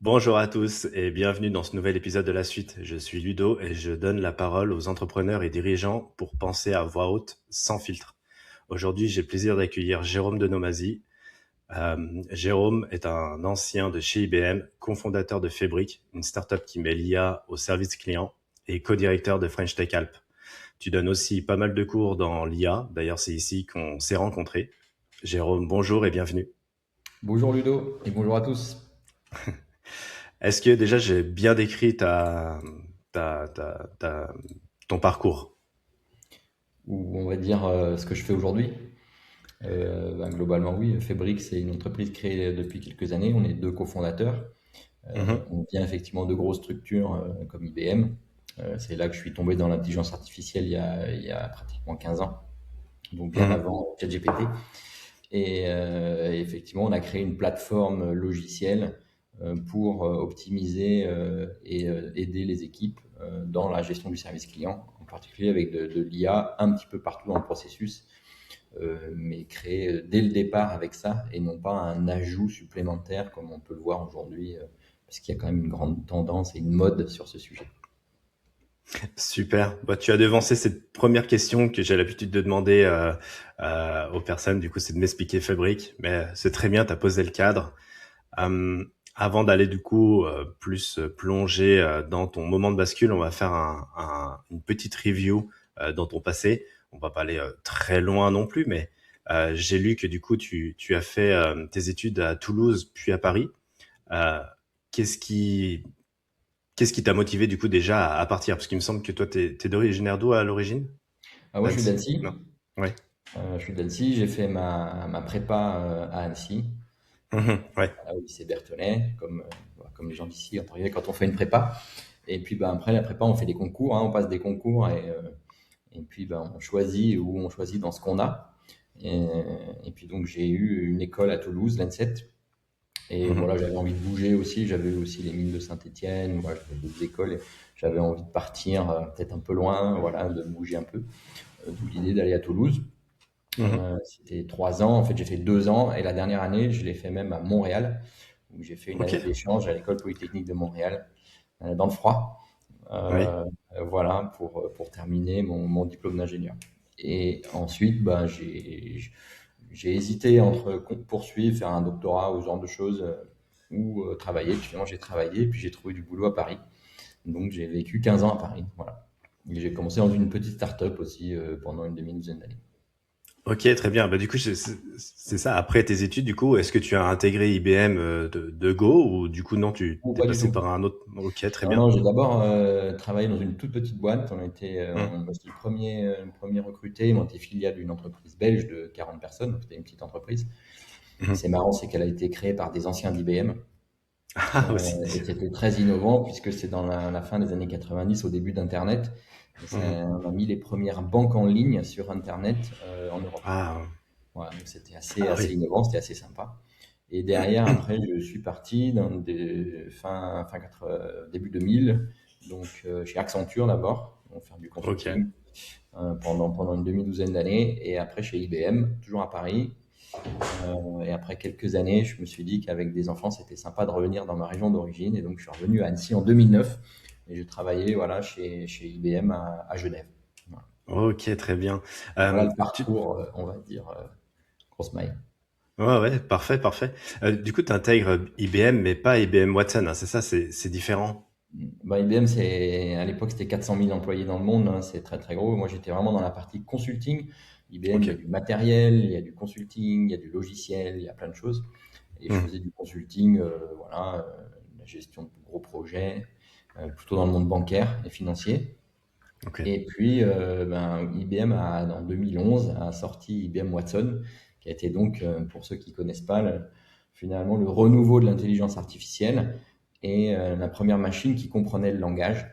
Bonjour à tous et bienvenue dans ce nouvel épisode de La Suite. Je suis Ludo et je donne la parole aux entrepreneurs et dirigeants pour penser à voix haute, sans filtre. Aujourd'hui, j'ai le plaisir d'accueillir Jérôme Denomazy. Jérôme est un ancien de chez IBM, cofondateur de Fabric, une startup qui met l'IA au service client et co-directeur de French Tech Alp. Tu donnes aussi pas mal de cours dans l'IA. D'ailleurs, c'est ici qu'on s'est rencontrés. Jérôme, bonjour et bienvenue. Bonjour Ludo et bonjour à tous. Est-ce que déjà j'ai bien décrit ta, ta, ta- ton parcours? Ou on va dire ce que je fais aujourd'hui. Globalement, oui, Fabric, c'est une entreprise créée depuis quelques années. On est deux cofondateurs. Mhm, On vient effectivement de grosses structures comme IBM. C'est là que je suis tombé dans l'intelligence artificielle il y a pratiquement 15 ans, donc bien mhm. avant ChatGPT. Effectivement, on a créé une plateforme logicielle pour optimiser et aider les équipes dans la gestion du service client, en particulier avec de l'IA un petit peu partout dans le processus, mais créé dès le départ avec ça et non pas un ajout supplémentaire comme on peut le voir aujourd'hui, parce qu'il y a quand même une grande tendance et une mode sur ce sujet. Super. Bah, tu as devancé cette première question que j'ai l'habitude de demander aux personnes. Du coup, c'est de m'expliquer Fabric, mais c'est très bien, tu as posé le cadre. Avant d'aller du coup plus plonger dans ton moment de bascule, on va faire une petite review dans ton passé. On va pas aller très loin non plus, mais j'ai lu que du coup tu as fait tes études à Toulouse puis à Paris. Euh, qu'est-ce qui qu'est-ce qui t'a motivé du coup déjà à partir? Parce qu'il me semble que toi t'es d'originaire d'où à l'origine? Ah, moi, je suis D'Annecy? d'Annecy. Non? Ouais. Je suis d'Annecy. J'ai fait ma prépa à Annecy, Mhm, ouais. au lycée Berthollet, voilà, comme les gens d'ici, entre guillemets, quand on fait une prépa. Et puis après la prépa, on fait des concours, hein, on passe des concours et puis on choisit où on choisit dans ce qu'on a. Et, et puis donc j'ai eu une école à Toulouse, l'ANSET. Et Mhm. voilà, j'avais envie de bouger aussi. J'avais eu aussi les mines de Saint-Étienne. Voilà, j'avais d'autres écoles. Et j'avais envie de partir peut-être un peu loin, voilà, de bouger un peu. D'où l'idée d'aller à Toulouse. Mhm. C'était 3 ans. En fait, j'ai fait 2 ans. Et la dernière année, je l'ai fait même à Montréal, où j'ai fait une Ok. année d'échange à l'école polytechnique de Montréal, dans le froid. Oui. Voilà, pour terminer mon diplôme d'ingénieur. Et ensuite, j'ai hésité entre poursuivre, faire un doctorat ou ce genre de choses, ou travailler. Puis finalement, j'ai travaillé, puis j'ai trouvé du boulot à Paris. Donc, j'ai vécu 15 ans à Paris. Voilà. Et j'ai commencé dans une petite start-up aussi pendant une demi-douzaine d'années. Ok, très bien. Bah, du coup, c'est ça. Après tes études, du coup, est-ce que tu as intégré IBM de Go ou du coup, non, tu Ou t'es pas du passé tout. par un autre? Ok, très Non, bien. non, j'ai d'abord travaillé dans une toute petite boîte. Mhm. J'étais le premier recruté. On était filiale d'une entreprise belge de 40 personnes. Donc c'était une petite entreprise. Et Mhm. c'est marrant, c'est qu'elle a été créée par des anciens d'IBM. Ah, aussi. Et c'était très innovant puisque c'est dans la fin des années 90, au début d'Internet. Et ça, Mhm. on a mis les premières banques en ligne sur Internet en Europe. Ah, Voilà, donc c'était ah assez oui. innovant, c'était assez sympa. Et derrière, après, je suis parti dans début 2000, donc chez Accenture d'abord, on faire du Ok. consulting pendant une demi-douzaine d'années, et après chez IBM, toujours à Paris. Et après quelques années, je me suis dit qu'avec des enfants, c'était sympa de revenir dans ma région d'origine, et donc je suis revenu à Annecy en 2009, et j'ai travaillé voilà, chez IBM à Genève. Voilà. Ok, très bien. Voilà le Tu... parcours, on va dire, grosse maille. Ouais, ouais, parfait, parfait. Du coup, tu intègres IBM, mais pas IBM Watson, hein, c'est ça, c'est différent. Bah, IBM, à l'époque, c'était 400 000 employés dans le monde, hein, c'est très très gros. Moi, j'étais vraiment dans la partie consulting. IBM, il y a Ok. du matériel, il y a du consulting, il y a du logiciel, il y a plein de choses. Et je Mhm. faisais du consulting, voilà, la gestion de gros projets, plutôt dans le monde bancaire et financier. Ok. Et puis, IBM, en 2011, a sorti IBM Watson, qui a été donc, pour ceux qui connaissent pas, finalement le renouveau de l'intelligence artificielle et la première machine qui comprenait le langage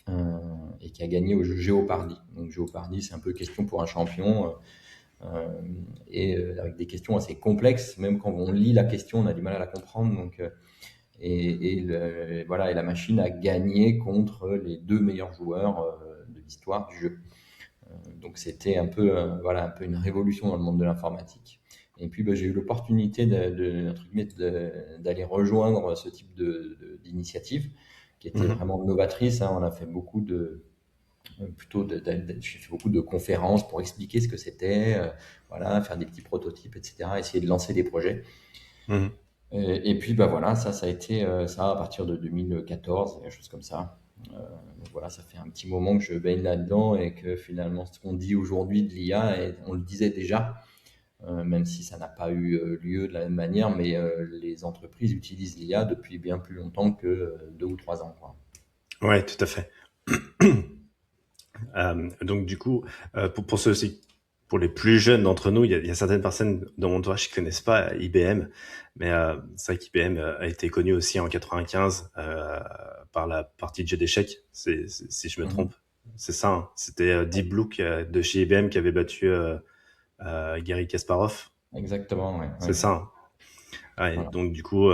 euh, et qui a gagné au jeu Jeopardy. Donc Jeopardy, c'est un peu question pour un champion avec des questions assez complexes. Même quand on lit la question, on a du mal à la comprendre. Voilà, et la machine a gagné contre les deux meilleurs joueurs de l'histoire du jeu. Donc c'était un peu, voilà, un peu une révolution dans le monde de l'informatique. Et puis, j'ai eu l'opportunité entre guillemets, d'aller rejoindre ce type d'initiative qui était Mhm. vraiment novatrice, hein. On a fait beaucoup j'ai fait beaucoup de conférences pour expliquer ce que c'était, voilà, faire des petits prototypes, etc., essayer de lancer des projets. Mhm. Et puis, voilà, ça a été ça à partir de 2014, quelque chose comme ça. Donc voilà, ça fait un petit moment que je baigne là-dedans et que finalement, ce qu'on dit aujourd'hui de l'IA, et on le disait déjà, même si ça n'a pas eu lieu de la même manière, mais les entreprises utilisent l'IA depuis bien plus longtemps que 2 ou 3 ans, quoi. Ouais, tout à fait. Donc du coup, pour ceux aussi, pour les plus jeunes d'entre nous, il y a certaines personnes dans mon entourage qui connaissent pas IBM, mais c'est vrai qu'IBM a été connu aussi en 95 par la partie de jeu d'échecs, si je me Mhm. trompe. C'est ça, hein. C'était Deep Blue de chez IBM qui avait battu Garry Kasparov. Exactement, ouais, C'est ouais. ça, hein. Ouais, Voilà. donc du coup,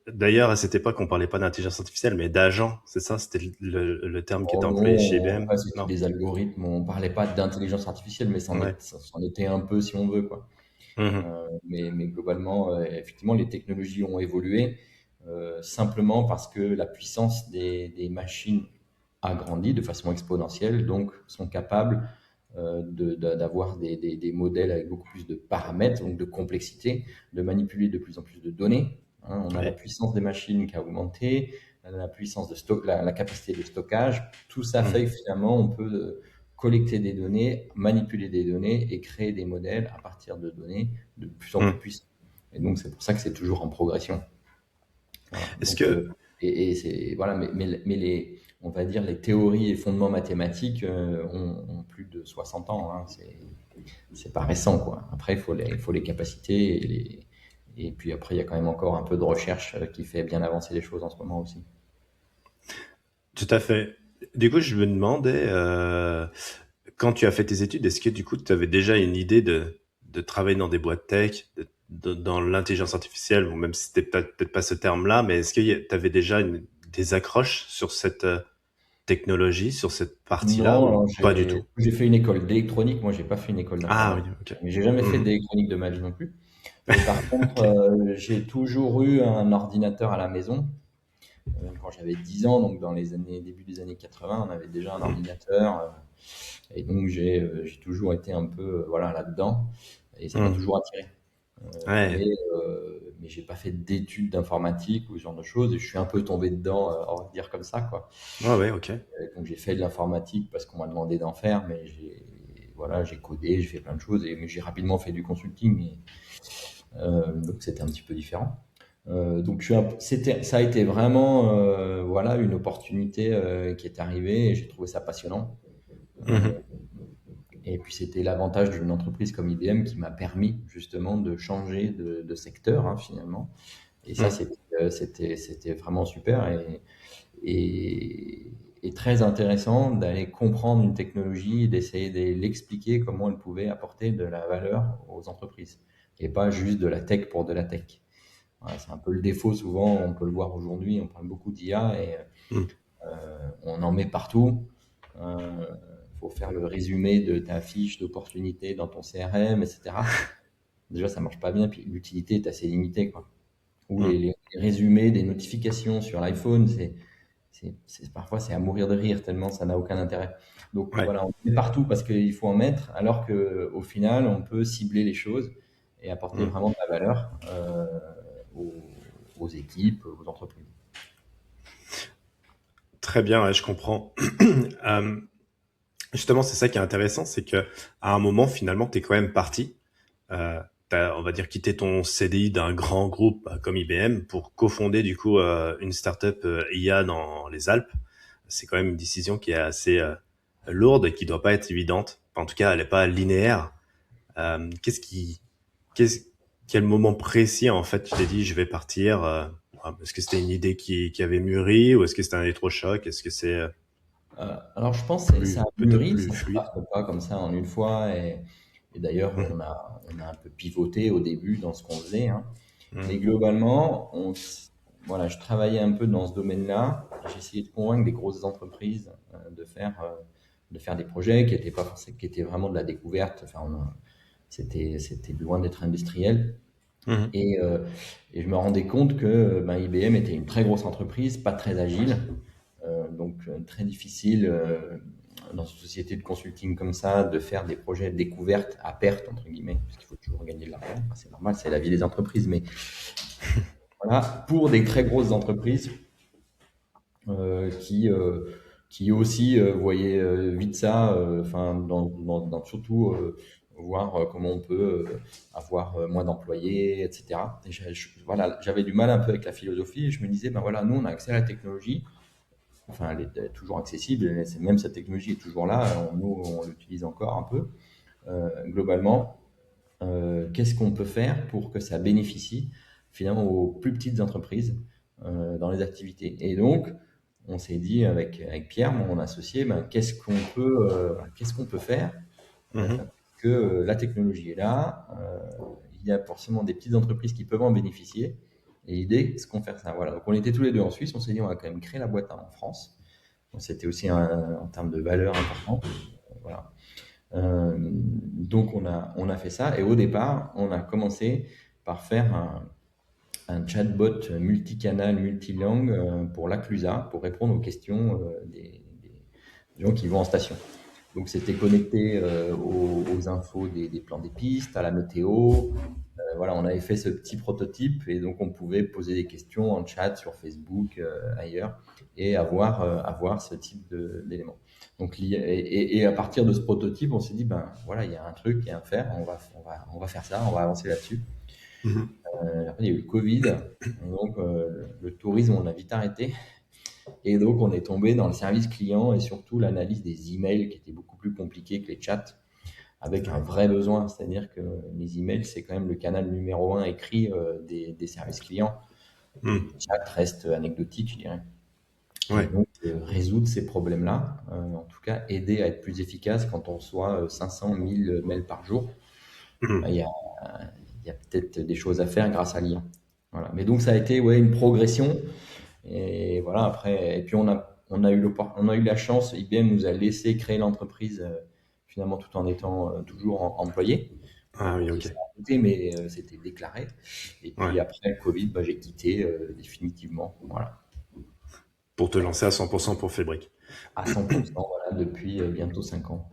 d'ailleurs à cette époque, on parlait pas d'intelligence artificielle, mais d'agent. C'est ça, c'était le terme qui Oh était employé chez non, IBM. après c'était Non. des algorithmes, on parlait pas d'intelligence artificielle, mais Ouais. ça c'en était un peu si on veut, quoi. Mhm. Mais globalement, effectivement, les technologies ont évolué simplement parce que la puissance des machines a grandi de façon exponentielle, donc sont capables d'avoir des modèles avec beaucoup plus de paramètres, donc de complexité, de manipuler de plus en plus de données, hein. On a la Ouais. puissance des machines qui a augmenté, la puissance la capacité de stockage. Tout ça fait Mhm. que finalement, on peut collecter des données, manipuler des données et créer des modèles à partir de données de plus en plus Mhm. puissants. Et donc, c'est pour ça que c'est toujours en progression. Voilà. Est-ce Donc, que, voilà, mais on va dire les théories et fondements mathématiques ont plus de 60 ans, hein. C'est pas récent, quoi. Après, il faut les capacités et puis après, il y a quand même encore un peu de recherche qui fait bien avancer les choses en ce moment aussi. tout à fait. Du coup, je me demandais, quand tu as fait tes études, est-ce que du coup, tu avais déjà une idée de travailler dans des boîtes tech, dans l'intelligence artificielle, ou même si c'était peut-être pas ce terme-là, mais est-ce que tu avais déjà des accroches sur cette technologie, sur cette partie-là, Non, ou alors pas du tout? j'ai fait une école d'électronique. Moi, j'ai pas fait une école Ah oui, d'informatique, ok. mais j'ai jamais fait Mhm. d'électronique de ma vie non plus. Mais par contre, Ok. j'ai toujours eu un ordinateur à la maison. Quand j'avais 10 ans, donc dans les années, début des années 80, on avait déjà un Mhm. ordinateur. Et donc, j'ai toujours été un peu voilà, là-dedans. Et ça m'a Mhm. toujours attiré. Ouais. Mais j'ai pas fait d'études d'informatique ou ce genre de choses. Et je suis un peu tombé dedans, on va dire comme ça, quoi. Ouais, ouais, ok. Donc, j'ai fait de l'informatique parce qu'on m'a demandé d'en faire, mais voilà, j'ai codé, j'ai fait plein de choses. Mais j'ai rapidement fait du consulting. Donc, c'était un petit peu différent. Donc ça a été vraiment voilà une opportunité qui est arrivée et j'ai trouvé ça passionnant. Euh, Mhm. et puis c'était l'avantage d'une entreprise comme IBM qui m'a permis justement de changer de secteur, hein, finalement. Et ça Mhm. c'était vraiment super et, et très intéressant d'aller comprendre une technologie et d'essayer de l'expliquer comment elle pouvait apporter de la valeur aux entreprises et pas juste de la tech pour de la tech. Voilà, c'est un peu le défaut souvent, on peut le voir aujourd'hui, on parle beaucoup d'IA et Mhm. on en met partout. Il faut faire le résumé de ta fiche d'opportunité dans ton CRM, etc. Déjà, ça marche pas bien, puis l'utilité est assez limitée, quoi. Ou Mhm. les résumés des notifications sur l'iPhone, parfois c'est à mourir de rire tellement ça n'a aucun intérêt. Donc Ouais. voilà, on met partout parce qu'il faut en mettre, alors qu'au final, on peut cibler les choses et apporter Mhm. vraiment de la valeur aux équipes, aux entreprises. Très bien, ouais, je comprends. Euh, Justement, c'est ça qui est intéressant, c'est que à un moment, finalement, t'es quand même parti. T'as, on va dire, quitté ton CDI d'un grand groupe comme IBM pour cofonder du coup une startup IA dans les Alpes. C'est quand même une décision qui est assez lourde et qui doit pas être évidente. Enfin, en tout cas, elle est pas linéaire. Qu'est-ce qui, qu'est-ce, quel moment précis en fait tu t'es dit je vais partir est-ce que c'était une idée qui avait mûri ou est-ce que c'était un électrochoc? Est-ce que c'est Alors, je pense que ça a peut-être mûri, plus ça ne se fluide? passe pas comme ça en une fois. Et d'ailleurs, Mhm. on a un peu pivoté au début dans ce qu'on faisait, hein. Mais Mhm. globalement, voilà, je travaillais un peu dans ce domaine-là. J'ai essayé de convaincre des grosses entreprises de faire des projets qui étaient pas forcément, qui étaient vraiment de la découverte. Enfin, c'était loin d'être industriel. Mhm. Et, euh, et je me rendais compte que ben, IBM était une très grosse entreprise, pas très agile, très difficile dans une société de consulting comme ça de faire des projets découvertes à perte, entre guillemets, parce qu'il faut toujours gagner de l'argent. Enfin, c'est normal, c'est la vie des entreprises, mais voilà, pour des très grosses entreprises euh, qui, euh, qui aussi voyaient vite ça, enfin, surtout voir comment on peut avoir moins d'employés, etc. Et voilà, j'avais du mal un peu avec la philosophie et je me disais, ben voilà, nous on a accès à la technologie, enfin elle est toujours accessible, même cette technologie est toujours là, nous on l'utilise encore un peu. Globalement, qu'est-ce qu'on peut faire pour que ça bénéficie finalement aux plus petites entreprises dans les activités. Et donc, on s'est dit avec Pierre, mon associé, ben, qu'est-ce qu'on peut faire Mhm. que la technologie est là, il y a forcément des petites entreprises qui peuvent en bénéficier. Et l'idée, c'est qu'on fait ça. Voilà. Donc, on était tous les deux en Suisse, on s'est dit, on va quand même créer la boîte en France. Donc, c'était aussi en termes de valeur important. Voilà. Donc on a fait ça et au départ, on a commencé par faire un chatbot multicanal, multilangue pour l'Acclusa, pour répondre aux questions des gens qui vont en station. Donc c'était connecté aux infos des plans des pistes, à la météo. Voilà, on avait fait ce petit prototype et donc on pouvait poser des questions en chat sur Facebook, ailleurs, et avoir ce type d'éléments. Donc et à partir de ce prototype, on s'est dit ben voilà, il y a un truc, il y a un faire, on va faire ça, on va avancer là-dessus. Mhm. Après il y a eu le Covid, donc le tourisme on a vite arrêté. Et donc, on est tombé dans le service client et surtout l'analyse des emails qui était beaucoup plus compliqué que les chats, avec un vrai besoin. C'est-à-dire que les emails, c'est quand même le canal numéro un écrit des services clients. Et Mhm. les chats restent anecdotiques, je dirais. Et Ouais. donc, résoudre ces problèmes-là, en tout cas, aider à être plus efficace quand on reçoit 500, 1000 mails par jour, bah, Mhm. il y a peut-être des choses à faire grâce à l'IA. Voilà. Mais donc, ça a été ouais, une progression. Et voilà, après, et puis on a eu la chance, IBM nous a laissé créer l'entreprise finalement tout en étant toujours employé. Ah oui, Et ok. ça a coûté, mais c'était déclaré. Et Ouais. puis après le Covid, bah, j'ai quitté définitivement, voilà, Pour te lancer à 100% pour Fabric. à 100%, voilà, depuis bientôt 5 ans.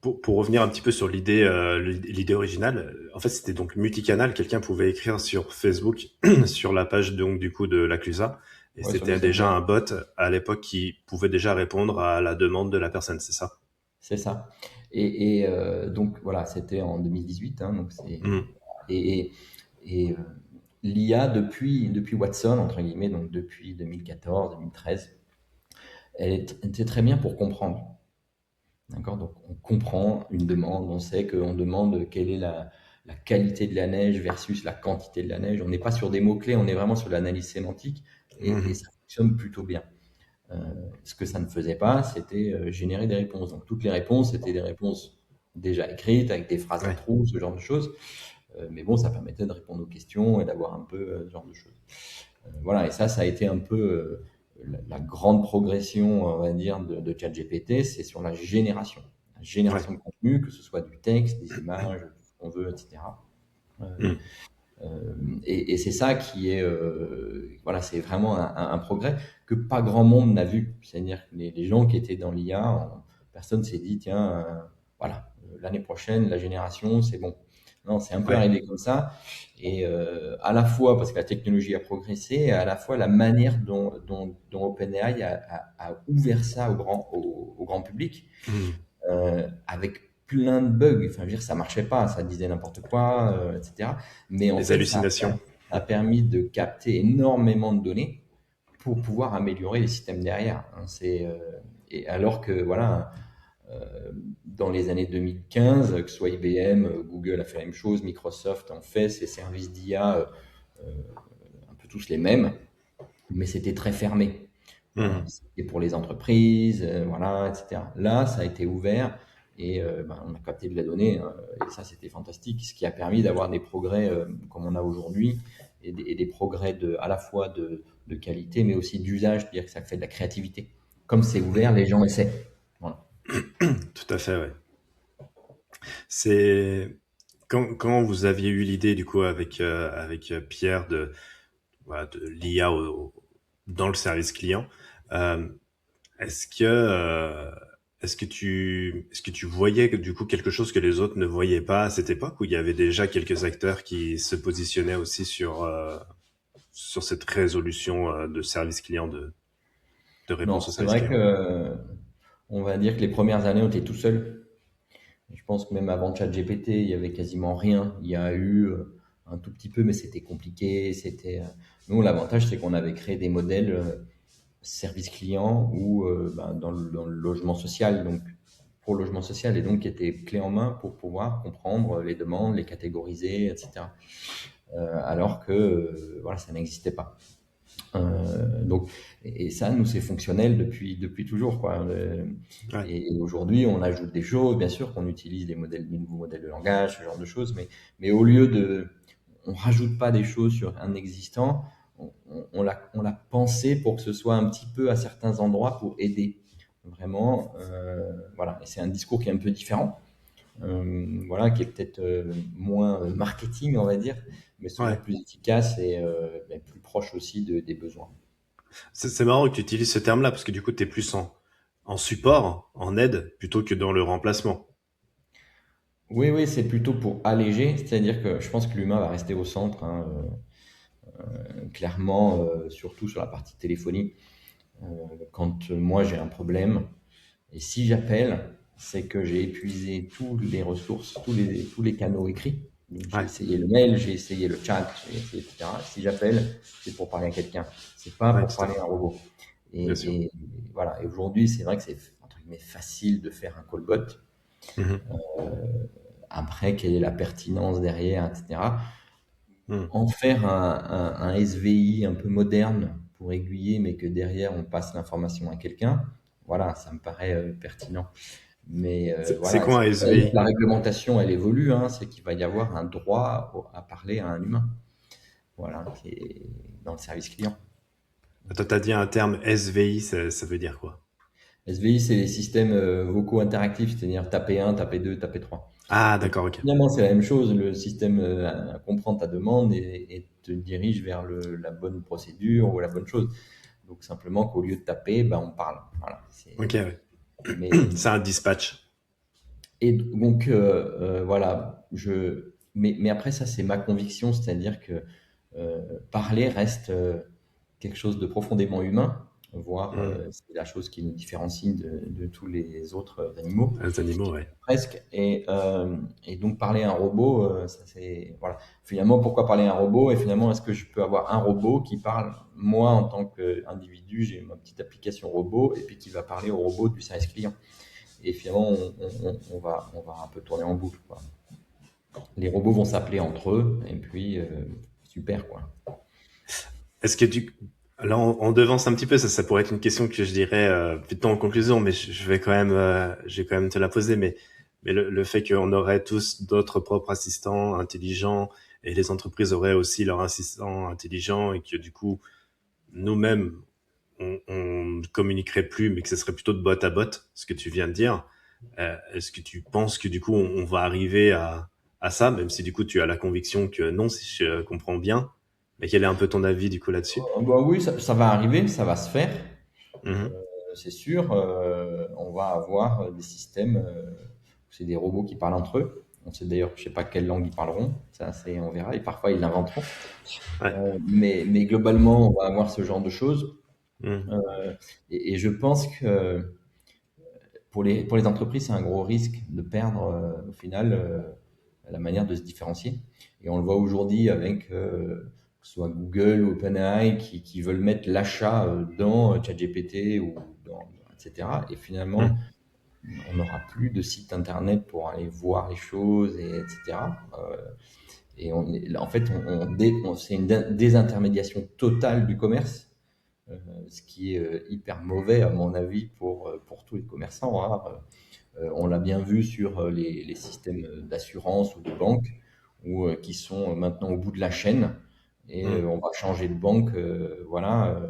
Pour revenir un petit peu sur l'idée originale, en fait, c'était donc multicanal. Quelqu'un pouvait écrire sur Facebook, sur la page donc du coup de l'Acclusa, et Ouais, sur c'était déjà Messenger, un bot à l'époque qui pouvait déjà répondre à la demande de la personne, c'est ça? c'est ça. Donc voilà, c'était en 2018, hein, donc Mhm. et, et l'IA depuis Watson, entre guillemets, donc depuis 2014, 2013, était très bien pour comprendre. D'accord? Donc, on comprend une demande, on sait qu'on demande quelle est la qualité de la neige versus la quantité de la neige. On n'est pas sur des mots-clés, on est vraiment sur l'analyse sémantique et Mhm. ça fonctionne plutôt bien. Euh, Ce que ça ne faisait pas, c'était générer des réponses. Donc, toutes les réponses, c'était des réponses déjà écrites avec des phrases à Ouais. trous, ce genre de choses. Mais bon, ça permettait de répondre aux questions et d'avoir un peu ce genre de choses. Voilà, et ça a été un peu la grande progression, on va dire, de ChatGPT, c'est sur la génération. La Ouais. génération de contenu, que ce soit du texte, des images, ce qu'on veut, etc. Euh, Mhm. et c'est ça qui est, voilà, c'est vraiment un progrès que pas grand monde n'a vu. C'est-à-dire que les gens qui étaient dans l'IA, personne s'est dit, tiens, voilà, l'année prochaine, la génération, c'est bon. Non, c'est un peu Ouais. arrivé comme ça. Et à la fois parce que la technologie a progressé, et à la fois la manière dont OpenAI a ouvert ça au grand public Mhm. avec plein de bugs. Enfin, je veux dire, ça marchait pas, ça disait n'importe quoi, etc. Mais en Les fait, ça hallucinations. a permis de capter énormément de données pour pouvoir améliorer les systèmes derrière, hein. Et alors que voilà, dans les années 2015, que ce soit IBM, Google a fait la même chose, Microsoft en fait ses services d'IA un peu tous les mêmes, mais c'était très fermé. Mhm. C'était pour les entreprises, voilà, etc. Là, ça a été ouvert et ben, on a capté de la donnée et ça, c'était fantastique, ce qui a permis d'avoir des progrès comme on a aujourd'hui et des progrès à la fois de qualité, mais aussi d'usage, c'est-à-dire que ça fait de la créativité. Comme c'est ouvert, les gens essaient. Voilà. Tout à fait, ouais. C'est quand vous aviez eu l'idée du coup avec Pierre de voilà, de l'IA dans le service client, euh, est-ce que est-ce que tu voyais du coup quelque chose que les autres ne voyaient pas à cette époque, où il y avait déjà quelques acteurs qui se positionnaient aussi sur cette résolution de service client, de réponse Non, au c'est service vrai que client? on va dire que les premières années, on était tout seul. Je pense que même avant ChatGPT, il y avait quasiment rien. Il y a eu un tout petit peu, mais c'était compliqué. Nous, l'avantage, c'est qu'on avait créé des modèles service client ou dans le logement social, donc pour le logement social, et donc qui était clé en main pour pouvoir comprendre les demandes, les catégoriser, etc. Alors que voilà, ça n'existait pas. Donc, et ça, nous, c'est fonctionnel depuis toujours, quoi. Ouais, Et aujourd'hui, on ajoute des choses, bien sûr, qu'on utilise des nouveaux modèles de langage, ce genre de choses, mais au lieu de, on rajoute pas des choses sur un existant, on l'a pensé pour que ce soit un petit peu à certains endroits pour aider. Vraiment, voilà. Et c'est un discours qui est un peu différent, voilà, qui est peut-être moins marketing, on va dire, mais souvent ouais. plus efficace et plus proche aussi des besoins. C'est marrant que tu utilises ce terme-là, parce que du coup, tu es plus en support, en aide, plutôt que dans le remplacement. Oui, oui, c'est plutôt pour alléger, c'est-à-dire que je pense que l'humain va rester au centre, hein, clairement, surtout sur la partie téléphonie. Euh, Quand moi j'ai un problème, et si j'appelle, c'est que j'ai épuisé toutes les ressources, tous les canaux écrits. Donc j'ai Ouais, essayé le mail, j'ai essayé le chat, j'ai essayé, etc. Si j'appelle, c'est pour parler à quelqu'un, c'est pas ouais, pour tout à parler fait. à un robot. Bien sûr. Et voilà. Et aujourd'hui, c'est vrai que c'est entre guillemets facile de faire un callbot. Mhm. Après, quelle est la pertinence derrière, etc. Mhm. En faire un SVI un peu moderne pour aiguiller, mais que derrière on passe l'information à quelqu'un, voilà, ça me paraît pertinent. Mais C'est voilà, et quoi un la SVI? réglementation, elle évolue, hein, c'est qu'il va y avoir un droit à parler à un humain, voilà, qui est dans le service client. Toi, t'as dit un terme SVI, ça veut dire quoi? SVI, c'est les systèmes vocaux interactifs, c'est-à-dire taper 1, taper 2, taper 3. Ah, Donc d'accord, ok. finalement, c'est la même chose, le système comprend ta demande et te dirige vers la bonne procédure ou la bonne chose. Donc simplement qu'au lieu de taper, ben, on parle. Voilà. Ok, ouais. Mais, C'est un dispatch. et donc voilà, mais après ça, c'est ma conviction, c'est-à-dire que parler reste quelque chose de profondément humain, voire Mhm. c'est la chose qui nous différencie de tous les autres animaux. Les animaux, ouais. Presque. Et donc parler à un robot, ça c'est voilà. Finalement, pourquoi parler à un robot? Et finalement, est-ce que je peux avoir un robot qui parle, moi en tant qu'individu, j'ai ma petite application robot, et puis qui va parler au robot du service client. Et finalement, on va un peu tourner en boucle, quoi. Les robots vont s'appeler entre eux, et puis super, quoi. Est-ce que là, on devance un petit peu, ça pourrait être une question que je dirais plutôt en conclusion, mais je vais quand même, je vais quand même te la poser. Mais le fait qu'on aurait tous d'autres propres assistants intelligents, et les entreprises auraient aussi leurs assistants intelligents, et que du coup, nous-mêmes, on ne communiquerait plus, mais que ce serait plutôt de bot à bot, ce que tu viens de dire. Est-ce que tu penses que du coup, on va arriver à ça, même si du coup, tu as la conviction que non, si je comprends bien. Mais quel est un peu ton avis du coup là-dessus? Bah oui, ça va arriver, ça va se faire, Mhm. c'est sûr. On va avoir des systèmes, c'est des robots qui parlent entre eux. On sait d'ailleurs, je sais pas quelle langue ils parleront, ça c'est, on verra, et parfois ils l'inventeront. Ouais. Mais globalement, on va avoir ce genre de choses. Mhm. Euh, et je pense que pour les entreprises, c'est un gros risque de perdre au final la manière de se différencier. Et on le voit aujourd'hui avec que ce soit Google ou OpenAI qui veulent mettre l'achat dans ChatGPT ou dans, etc. Et finalement, Mhm. on n'aura plus de site internet pour aller voir les choses, etc. Et en fait, c'est une désintermédiation totale du commerce, ce qui est hyper mauvais à mon avis pour tous les commerçants, hein. On l'a bien vu sur les systèmes d'assurance ou de banque, qui sont maintenant au bout de la chaîne. Et Mhm. on va changer de banque, voilà,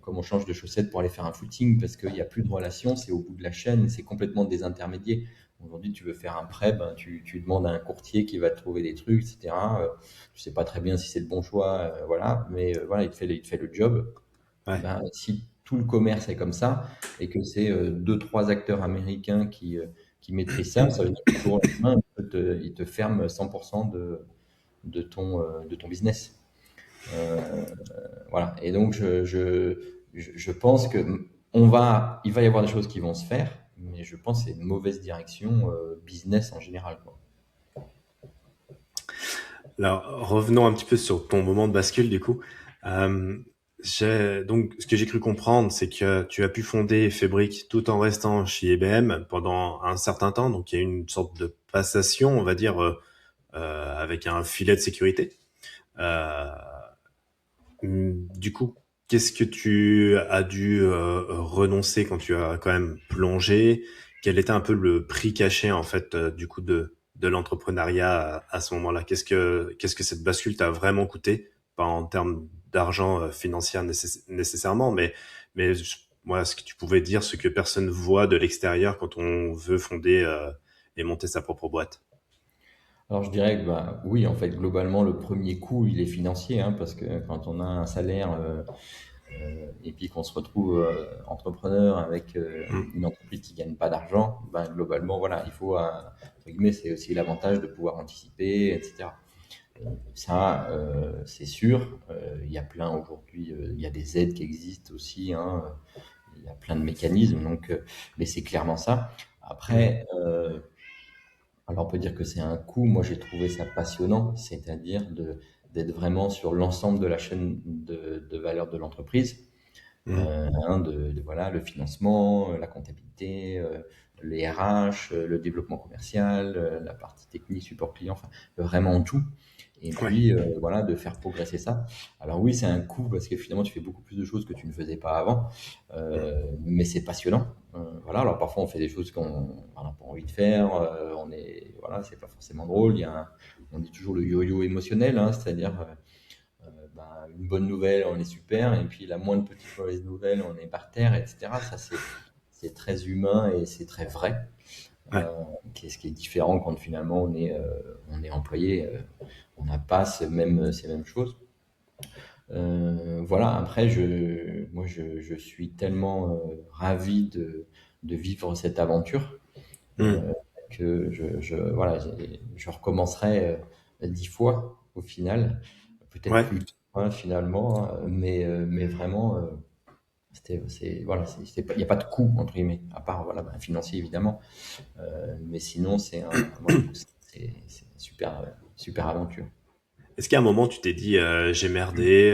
comme on change de chaussettes pour aller faire un footing, parce qu'il n'y a plus de relation, c'est au bout de la chaîne, c'est complètement désintermédié. Aujourd'hui, tu veux faire un prêt, ben, tu demandes à un courtier qui va te trouver des trucs, etc. Tu sais pas très bien si c'est le bon choix, voilà, mais voilà, il te fait le job. Ouais. Ben, si tout le commerce est comme ça et que c'est deux, trois acteurs américains qui maîtrisent ça, ça veut dire que du jour au lendemain, ils te ferment 100% de ton business. Euh, voilà. Et donc, je pense que il va y avoir des choses qui vont se faire, mais je pense que c'est une mauvaise direction business en général, quoi. Alors, revenons un petit peu sur ton moment de bascule, du coup. Donc, ce que j'ai cru comprendre, c'est que tu as pu fonder Fabric tout en restant chez IBM pendant un certain temps. Donc, il y a eu une sorte de passation, on va dire, avec un filet de sécurité. Euh, du coup, qu'est-ce que tu as dû renoncer quand tu as quand même plongé? Quel était un peu le prix caché en fait du coup de l'entrepreneuriat à ce moment-là? Qu'est-ce que cette bascule t'a vraiment coûté? Pas en termes d'argent financier nécessairement, mais moi, ce que tu pouvais dire, ce que personne voit de l'extérieur quand on veut fonder et monter sa propre boîte. Alors, je dirais que bah, oui, en fait, globalement, le premier coût, il est financier, hein, parce que quand on a un salaire et puis qu'on se retrouve entrepreneur avec Mm. une entreprise qui gagne pas d'argent, ben, globalement, voilà, il faut, entre guillemets, c'est aussi l'avantage de pouvoir anticiper, etc. Ça, c'est sûr. Il y a plein aujourd'hui, il y a des aides qui existent aussi, hein, il y a plein de mécanismes, donc, mais c'est clairement ça. Mm. Après, alors on peut dire que c'est un coût. Moi, j'ai trouvé ça passionnant, c'est-à-dire d'être vraiment sur l'ensemble de la chaîne de valeur de l'entreprise. Mm. Hein, voilà, le financement, la comptabilité, les RH, le développement commercial, la partie technique, support client, enfin, vraiment tout. Et Ouais. puis, voilà, de faire progresser ça. Alors oui, c'est un coût parce que finalement, tu fais beaucoup plus de choses que tu ne faisais pas avant, Mm. mais c'est passionnant. Voilà, alors parfois, on fait des choses qu'on n'a pas envie de faire, voilà, c'est pas forcément drôle. On dit toujours le yo-yo émotionnel, hein, c'est-à-dire, ben, une bonne nouvelle, on est super, et puis la moindre petite mauvaise nouvelle, on est par terre, etc. Ça, c'est très humain et c'est très vrai. Ouais. Ce qui est différent quand finalement on est employé, on n'a pas ces mêmes choses. Voilà, après, moi, je suis tellement ravi de vivre cette aventure Mm. que voilà, je recommencerai 10 fois au final, peut-être Ouais. plus hein, finalement, hein, mais vraiment, voilà, il n'y a pas de coût entre guillemets, à part voilà, ben, financier évidemment, mais sinon moi, je trouve que c'est une super aventure. Est-ce qu'à un moment tu t'es dit j'ai merdé,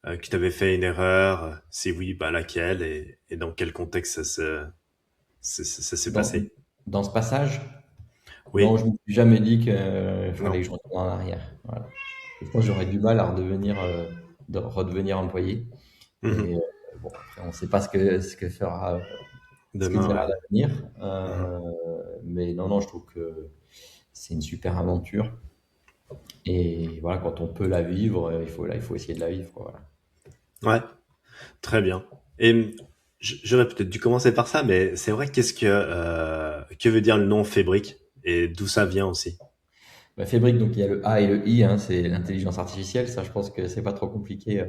que tu avais fait une erreur, si oui, bah laquelle et dans quel contexte ça s'est Dans, passé? dans ce passage, non, Oui, je me suis jamais dit qu'il fallait non. que je retourne en arrière. Voilà. Je pense que j'aurais du mal à redevenir employé. Mhm. Et bon, après, on ne sait pas ce que Demain, ouais. dira l'avenir. Mhm. Mais non, non, je trouve que c'est une super aventure. Et voilà, quand on peut la vivre, il faut essayer de la vivre, quoi, voilà. Ouais, très bien. Et j'aurais peut-être dû commencer par ça, mais c'est vrai, que veut dire le nom Fébrique et d'où ça vient aussi? Bah, Fabric, donc il y a le A et le I, hein, c'est l'intelligence artificielle. Ça, je pense que c'est pas trop compliqué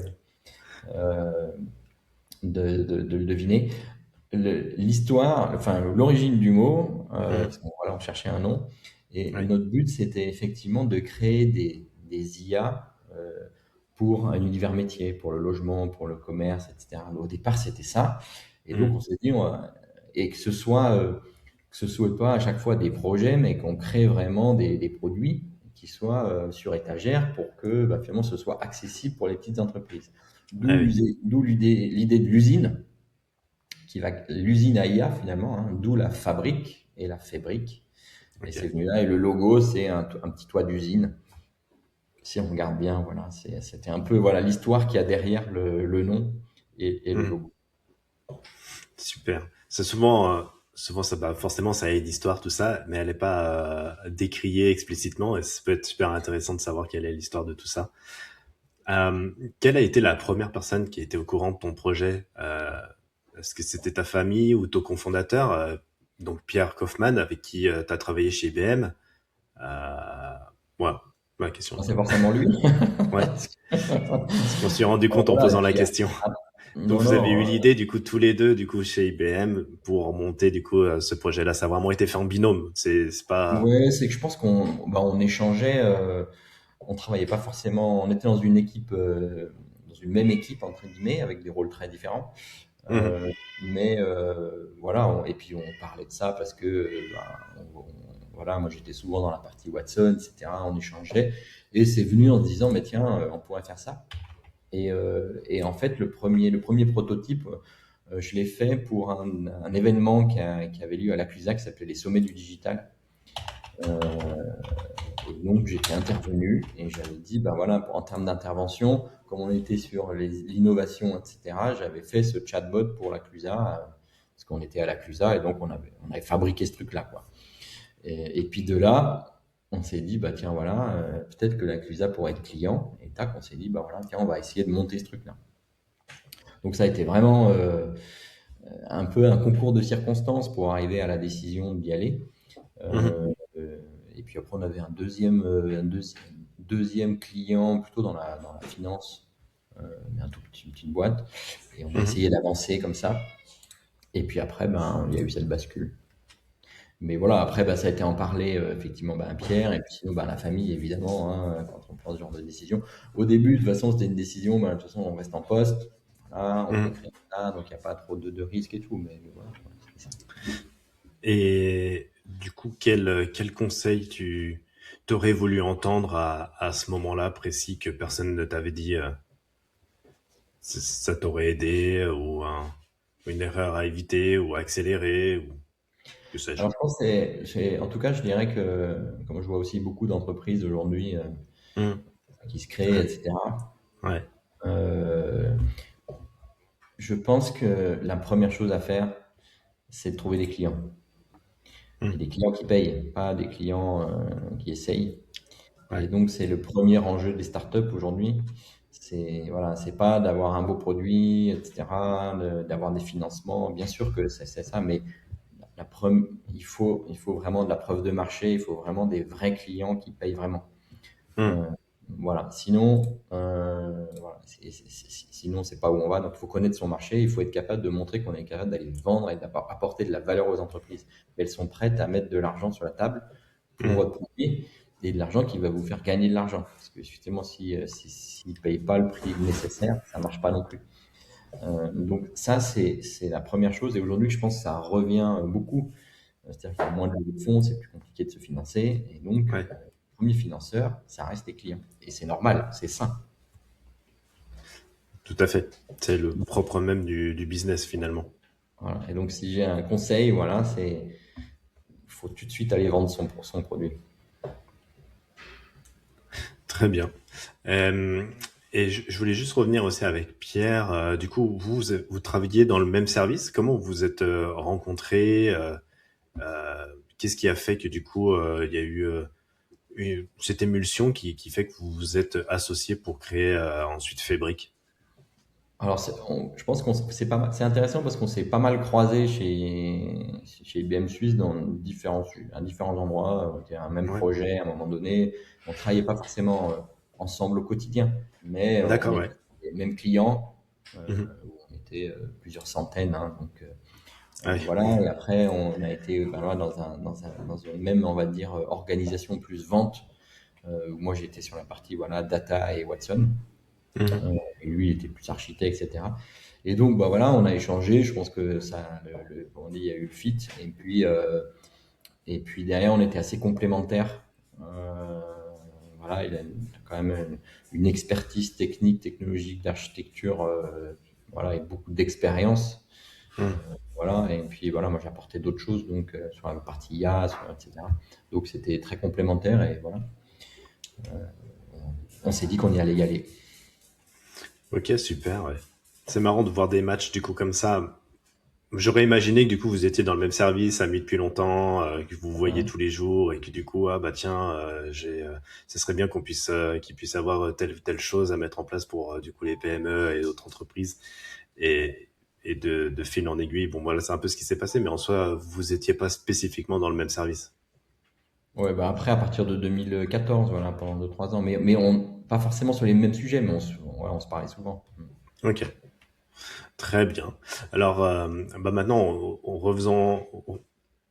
euh, de le deviner. L'histoire, enfin l'origine du mot, Mhm. parce qu'on voilà, on cherchait un nom, et Oui. notre but c'était effectivement de créer des IA pour un univers métier, pour le logement, pour le commerce, etc. Au départ c'était ça, et donc on Mhm. s'est dit, et que ce soit pas à chaque fois des projets, mais qu'on crée vraiment des produits qui soient sur étagère pour que bah, finalement ce soit accessible pour les petites entreprises. Ah oui. D'où l'idée de l'usine l'usine à IA finalement, hein, d'où la fabrique et la fabrique. Et c'est Ok. venu là. Et le logo, c'est un petit toit d'usine. Si on regarde bien, voilà, c'était un peu voilà l'histoire qu'il y a derrière le nom et le Mhm. logo. Super. C'est souvent ça, bah, forcément, ça a une histoire, tout ça, mais elle n'est pas décriée explicitement et ça peut être super intéressant de savoir quelle est l'histoire de tout ça. Quelle a été la première personne qui était au courant de ton projet? Est-ce que c'était ta famille ou ton cofondateur? donc Pierre Kaufmann, avec qui tu as travaillé chez IBM. Voilà, ma question. Ah, c'est forcément lui. Ouais, ce qu'on s'est rendu Bon, compte en voilà, et posant la puis, question. Donc non, vous avez eu non, l'idée du coup tous les deux du coup chez IBM pour monter du coup ce projet-là. Ça a vraiment été fait en binôme. C'est pas. ouais, c'est que je pense qu'on échangeait, on travaillait pas forcément, on était dans une équipe, dans une même équipe entre guillemets, avec des rôles très différents. Mhm, Mais voilà, et puis on parlait de ça parce que voilà, moi j'étais souvent dans la partie Watson, etc. On échangeait et c'est venu en se disant, mais tiens, on pourrait faire ça. Et en fait, le premier prototype, je l'ai fait pour un événement qui avait lieu à l'Acusa qui s'appelait les Sommets du Digital. Et donc, j'étais intervenu et j'avais dit, ben voilà, en termes d'intervention, comme on était sur l'innovation, etc., j'avais fait ce chatbot pour l'Acusa, parce qu'on était à l'Acusa et donc on avait fabriqué ce truc-là, quoi. Et puis de là, on s'est dit, bah tiens, voilà, peut-être que l'Acusa pourrait être client. Et tac, on s'est dit, bah voilà, tiens, on va essayer de monter ce truc-là. Donc ça a été vraiment un peu un concours de circonstances pour arriver à la décision d'y aller. mhm, Euh, euh, et puis après, on avait un deuxième client plutôt dans la finance, mais une petite boîte. Et on a mhm. essayé d'avancer comme ça. Et puis après, ben, il y a eu cette bascule. Mais voilà, après, bah, ça a été en parler effectivement bah, à Pierre, et puis sinon bah, la famille, évidemment, hein, quand on prend ce genre de décision. Au début, de toute façon, c'était une décision, bah, de toute façon, on reste en poste, voilà, on fait Mhm. créer ça, donc il n'y a pas trop de risques et tout, mais voilà, c'est ça. Et du coup, quel conseil tu t'aurais voulu entendre à ce moment-là précis que personne ne t'avait dit, ça t'aurait aidé ou une erreur à éviter ou à accélérer ou que sais-je. Alors, je pense que en tout cas, je dirais que, comme je vois aussi beaucoup d'entreprises aujourd'hui Mhm. qui se créent, etc., Ouais. euh, je pense que la première chose à faire, c'est de trouver des clients. Et Mhm. des clients qui payent, pas des clients qui essayent. Et Ouais. donc, c'est le premier enjeu des startups aujourd'hui. C'est voilà, c'est pas d'avoir un beau produit, etc., d'avoir des financements. Bien sûr que c'est ça, mais il faut vraiment de la preuve de marché. Il faut vraiment des vrais clients qui payent vraiment. Mhm. Euh, voilà. Sinon, voilà, sinon c'est pas où on va. Donc, il faut connaître son marché. Il faut être capable de montrer qu'on est capable d'aller vendre et d'apporter de la valeur aux entreprises. Elles sont prêtes à mettre de l'argent sur la table pour Mhm. votre produit et de l'argent qui va vous faire gagner de l'argent. Parce que justement, s'ils ne payent pas le prix nécessaire, ça ne marche pas non plus. Donc ça, c'est la première chose. Et aujourd'hui, je pense que ça revient beaucoup. C'est-à-dire qu'il y a moins de levée de fonds, c'est plus compliqué de se financer. Et donc, Ouais. le premier financeur, ça reste les clients. Et c'est normal, c'est sain. Tout à fait. C'est le propre même du business finalement. Voilà. Et donc, si j'ai un conseil, voilà, c'est il faut tout de suite aller vendre son produit. Très bien. Euh, et je voulais juste revenir aussi avec Pierre. Du coup, vous travailliez dans le même service. Comment vous vous êtes rencontrés? Qu'est-ce qui a fait que du coup, il y a eu cette émulsion qui fait que vous vous êtes associés pour créer ensuite Fabric? Alors, je pense c'est pas c'est intéressant parce qu'on s'est pas mal croisés chez IBM Suisse à différents endroits. On était à un même Ouais. projet à un moment donné. On travaillait pas forcément ensemble au quotidien, mais on D'accord, était ouais. les mêmes clients, Mhm. où on était plusieurs centaines, hein, donc Ouais. voilà. Et après, on a été ben, voilà, dans une même, on va dire, organisation plus vente, où moi j'étais sur la partie voilà, data et Watson. Mhm. Et lui, il était plus architecte, etc. Et donc, bah voilà, on a échangé. Je pense que ça, on dit, il y a eu le fit. Et puis derrière, on était assez complémentaires. Euh, voilà, il a quand même une expertise technique, technologique, d'architecture, voilà, et beaucoup d'expérience. Mhm. Voilà, et puis voilà, moi j'apportais d'autres choses, donc sur la partie IA, etc. Donc c'était très complémentaire et voilà, on s'est dit qu'on y allait y aller. Ok, super, ouais. C'est marrant de voir des matchs du coup comme ça. J'aurais imaginé que du coup vous étiez dans le même service, amis depuis longtemps, que vous vous voyez Ouais. tous les jours et que du coup ah bah tiens ce serait bien qu'ils puissent avoir telle ou telle chose à mettre en place pour du coup les PME et autres entreprises et et de fil en aiguille. Bon, voilà, c'est un peu ce qui s'est passé, mais en soi, vous étiez pas spécifiquement dans le même service. Ouais, bah après, à partir de 2014, voilà, pendant 2-3 ans, mais pas forcément sur les mêmes sujets, mais ouais, on se parlait souvent. Ok, très bien. Alors, bah maintenant,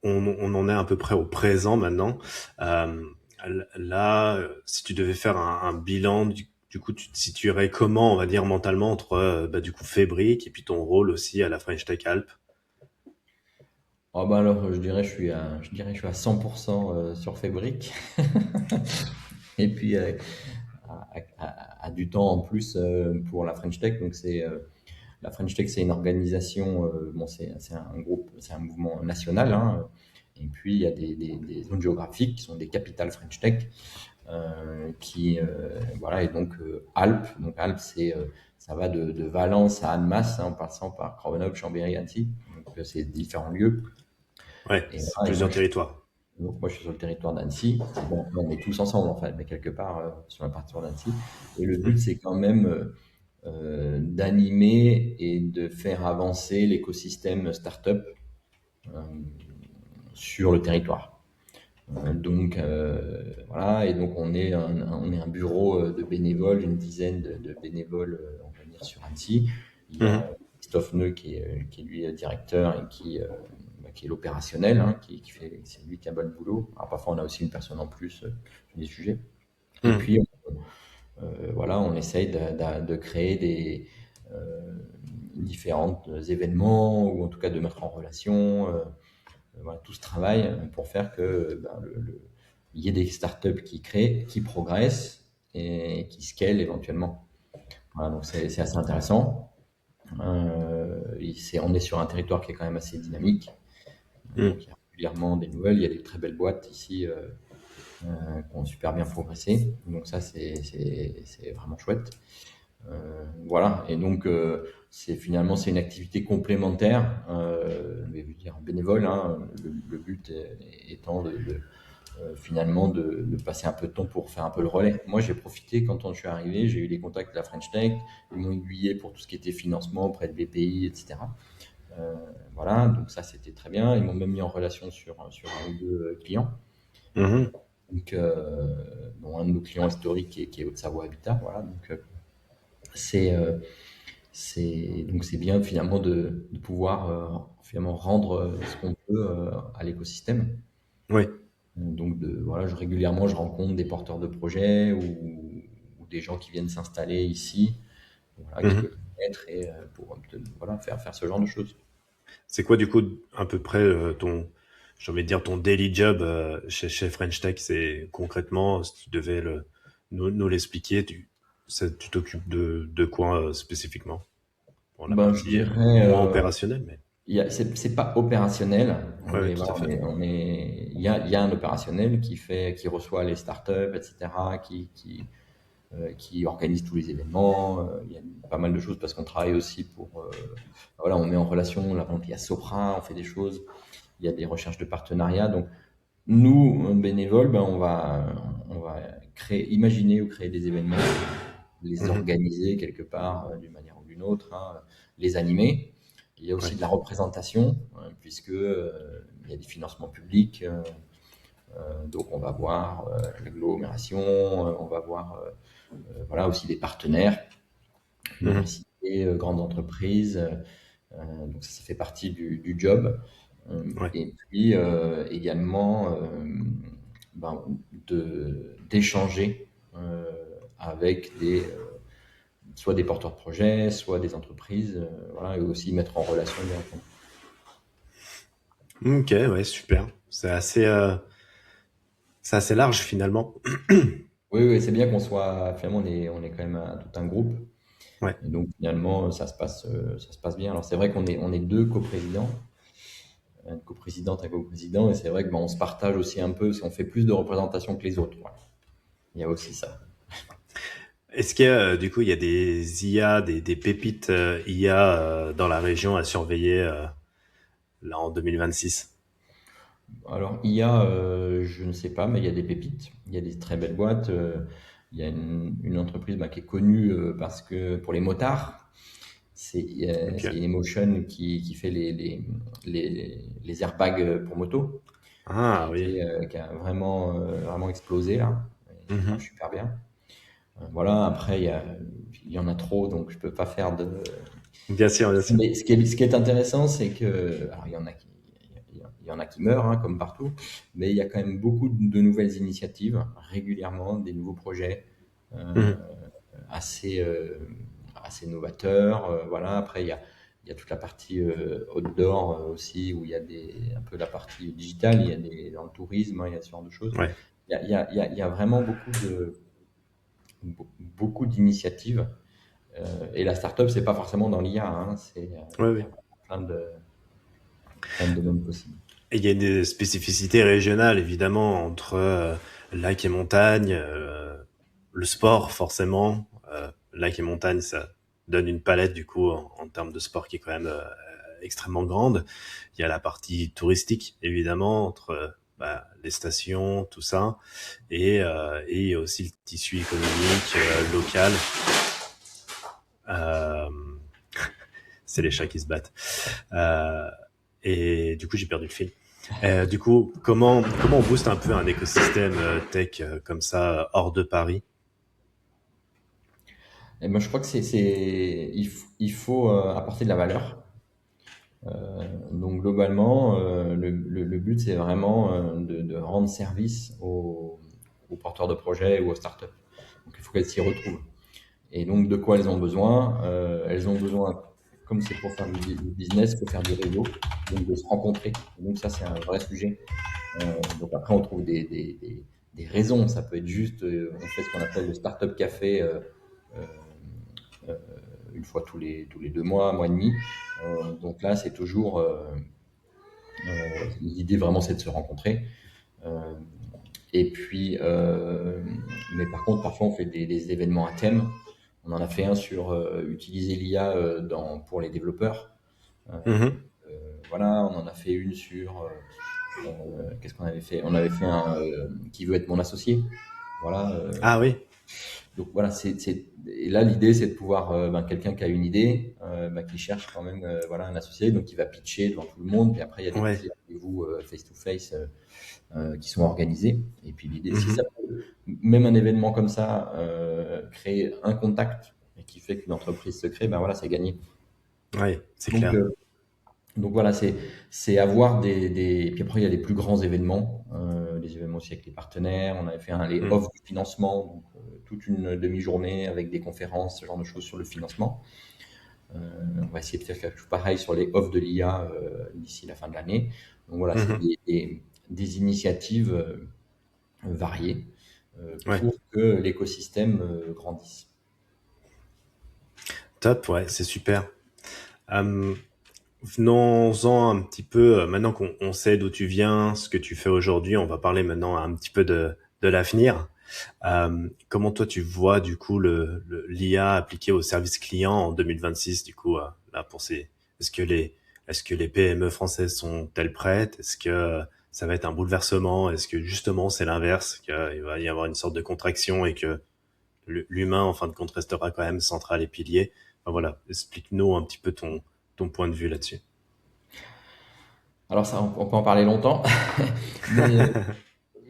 on en est à peu près au présent maintenant. Euh, Là, si tu devais faire un bilan, du coup, tu te situerais comment, on va dire, mentalement entre, bah, du coup, Fabric et puis ton rôle aussi à la French Tech Alp? Ah bah alors, je dirais que je suis à 100% sur Fabric. Et puis, à du temps en plus pour la French Tech. Donc, la French Tech, c'est une organisation, bon, c'est un groupe, c'est un mouvement national, hein. Et puis, il y a des zones géographiques qui sont des capitales French Tech, voilà, et donc Alpes. Donc, Alpes, ça va de Valence à Annemasse, hein, en passant par Grenoble, Chambéry, Annecy. Donc, c'est différents lieux. Ouais, Et c'est voilà, et moi, plusieurs territoires. je suis sur le territoire d'Annecy. Bon, on est tous ensemble, enfin, mais quelque part sur la partie d'Annecy. Et le but, Mhm. c'est quand même d'animer et de faire avancer l'écosystème startup euh, sur le territoire. Donc voilà, et donc on est un bureau de bénévoles, une dizaine de bénévoles, on va dire, sur Annecy. Il y a Mhm. Christophe Neu qui est lui directeur et qui est l'opérationnel, hein, c'est lui qui a bon boulot. Alors parfois on a aussi une personne en plus sur des sujets. Et Mhm. puis voilà, on essaye de créer des différents événements ou en tout cas de mettre en relation voilà, tout ce travail pour faire que ben, il y ait des startups qui créent, qui progressent et qui scalent éventuellement. Voilà, donc c'est assez intéressant. On est sur un territoire qui est quand même assez dynamique. Donc Mhm. il y a régulièrement des nouvelles. Il y a des très belles boîtes ici qui ont super bien progressé. Donc ça, c'est vraiment chouette. Voilà, et donc c'est une activité complémentaire, mais je veux dire bénévole, hein. Le but étant finalement de passer un peu de temps pour faire un peu le relais. Moi, j'ai profité quand je suis arrivé, j'ai eu des contacts de la French Tech, ils m'ont aiguillé pour tout ce qui était financement auprès de BPI, etc. Euh, voilà, donc ça c'était très bien. Ils m'ont même mis en relation sur un ou deux clients. Mhm. Donc, un de nos clients historiques qui est Haute-Savoie Habitat. Voilà, donc c'est euh, donc c'est bien finalement de pouvoir finalement rendre ce qu'on peut à l'écosystème. Oui. Donc voilà, régulièrement je rencontre des porteurs de projets ou des gens qui viennent s'installer ici, voilà, qui Mhm. veulent être et pour voilà, faire ce genre de choses. C'est quoi, du coup, à peu près j'ai envie de dire, ton daily job chez French Tech? C'est concrètement, si tu devais nous l'expliquer, tu t'occupes de quoi spécifiquement? Pour la Ben, je partie dirais, moins opérationnelle, mais c'est pas opérationnel. ouais, ouais, tout à fait. Il y a un opérationnel qui reçoit les startups, etc., qui organise tous les événements. Il y a pas mal de choses parce qu'on travaille aussi voilà, on met en relation, là, par exemple, il y a Sopra, on fait des choses, il y a des recherches de partenariat. Donc, nous, bénévoles, ben, on va imaginer ou créer des événements, les Mhm. organiser quelque part d'une manière ou d'une autre, hein, les animer. Il y a aussi Ouais. de la représentation, puisque il y a des financements publics. Donc, on va voir l'agglomération, on va voir voilà, aussi des partenaires, Mhm. universités, grandes entreprises. Donc ça fait partie du job. Ouais. Et puis également ben, d'échanger avec soit des porteurs de projets, soit des entreprises, voilà, et aussi mettre en relation directement. Ok, ouais, super. C'est assez large finalement. Oui, oui, c'est bien qu'on soit, finalement, on est quand même tout un groupe. Ouais. Et donc finalement, ça se passe bien. Alors c'est vrai qu'on est deux coprésidents, une coprésidente, un coprésident, et c'est vrai que ben, on se partage aussi un peu, si on fait plus de représentation que les autres. Voilà. Il y a aussi ça. Est-ce qu'il y a, du coup, il y a des IA, des pépites IA dans la région à surveiller là en 2026? Alors, IA, je ne sais pas, mais il y a des pépites. Il y a des très belles boîtes. Il y a une entreprise bah, qui est connue parce que pour les motards. C'est Ok. Emotion qui fait les airbags pour moto, Ah oui. qui a vraiment explosé là. Et ça Mhm. marche super bien. Voilà, après, il y en a trop, donc je peux pas faire de. Bien sûr, bien sûr. Mais ce qui est intéressant, c'est que, alors il y en a qui meurent, hein, comme partout, mais il y a quand même beaucoup de nouvelles initiatives, régulièrement, des nouveaux projets euh, Mhm. assez, assez novateurs. Voilà. Après, il y a toute la partie outdoor aussi, où il y a un peu la partie digitale, dans le tourisme, hein, il y a ce genre de choses. Ouais. Il y a vraiment beaucoup d'initiatives. Et la startup, c'est pas forcément dans l'IA, hein, Ouais, il y oui. a plein de domaines possibles. Et il y a des spécificités régionales, évidemment, entre lac et montagne, le sport, forcément. Lac et montagne, ça donne une palette, du coup, en termes de sport qui est quand même extrêmement grande. Il y a la partie touristique, évidemment, entre les stations, tout ça. Et il y a aussi le tissu économique local. Euh, c'est les chats qui se battent. Euh, et du coup, j'ai perdu le fil. Du coup, comment on booste un peu un écosystème tech comme ça hors de Paris? Et moi, je crois que il faut apporter de la valeur. Donc globalement, le but, c'est vraiment de rendre service aux porteurs de projets ou aux startups. Donc il faut qu'elles s'y retrouvent. Et donc de quoi elles ont besoin? Elles ont besoin, comme c'est pour faire du business, il faut faire du réseau, donc de se rencontrer. Et donc ça, c'est un vrai sujet. Donc après, on trouve des raisons. Ça peut être juste, on fait ce qu'on appelle le startup café euh, euh, une fois tous les 2 mois, un mois et demi. Donc là, c'est toujours l'idée vraiment, c'est de se rencontrer. Euh, et puis, mais par contre, parfois, on fait des événements à thème. On en a fait un sur utiliser l'IA pour les développeurs. Euh, Mhm. voilà, on en a fait une sur qu'est-ce qu'on avait fait? On avait fait un qui veut être mon associé. Voilà. Ah oui, Donc voilà, et là l'idée c'est de pouvoir quelqu'un qui a une idée, qui cherche quand même voilà un associé, donc il va pitcher devant tout le monde. Puis après il y a des ouais. petits rendez-vous face to face qui sont organisés. Et puis l'idée, si ça Mhm. peut, même un événement comme ça, créer un contact et qui fait qu'une entreprise se crée, ben voilà, c'est gagné. Ouais, c'est Donc clair. euh, Donc voilà, c'est avoir Puis après, il y a les plus grands événements, les événements aussi avec les partenaires. On avait fait les Mhm. offres du financement, donc toute une demi-journée avec des conférences, ce genre de choses sur le financement. On va essayer de faire quelque chose pareil sur les offres de l'IA d'ici la fin de l'année. Donc voilà, c'est Mhm. des initiatives variées Ouais, pour que l'écosystème grandisse. top, ouais, c'est super. Euh, Venons-en un petit peu, maintenant qu'on sait d'où tu viens, ce que tu fais aujourd'hui, on va parler maintenant un petit peu de l'avenir. Comment toi tu vois du coup l'IA appliquée au service client en 2026 du coup là pour ces est-ce que les PME françaises sont-elles prêtes? Est-ce que ça va être un bouleversement? Est-ce que justement c'est l'inverse, qu'il va y avoir une sorte de contraction et que l'humain en fin de compte restera quand même central et pilier? Enfin, voilà, explique-nous un petit peu ton point de vue là-dessus. Alors ça, on peut en parler longtemps, mais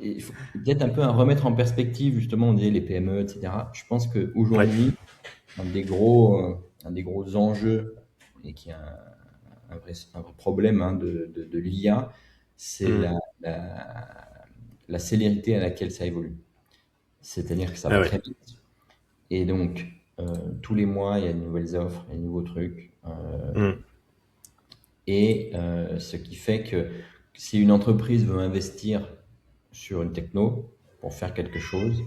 il faut peut-être un peu à remettre en perspective, justement, on disait les PME, etc. Je pense Ouais. qu'aujourd'hui, un des gros enjeux, et qui est un vrai problème hein, de l'IA, c'est Mhm. la célérité à laquelle ça évolue. C'est-à-dire que ça Ah va ouais. très vite. Et donc, tous les mois, il y a de nouvelles offres, il y a de nouveaux trucs. Mhm. Et ce qui fait que si une entreprise veut investir sur une techno pour faire quelque chose,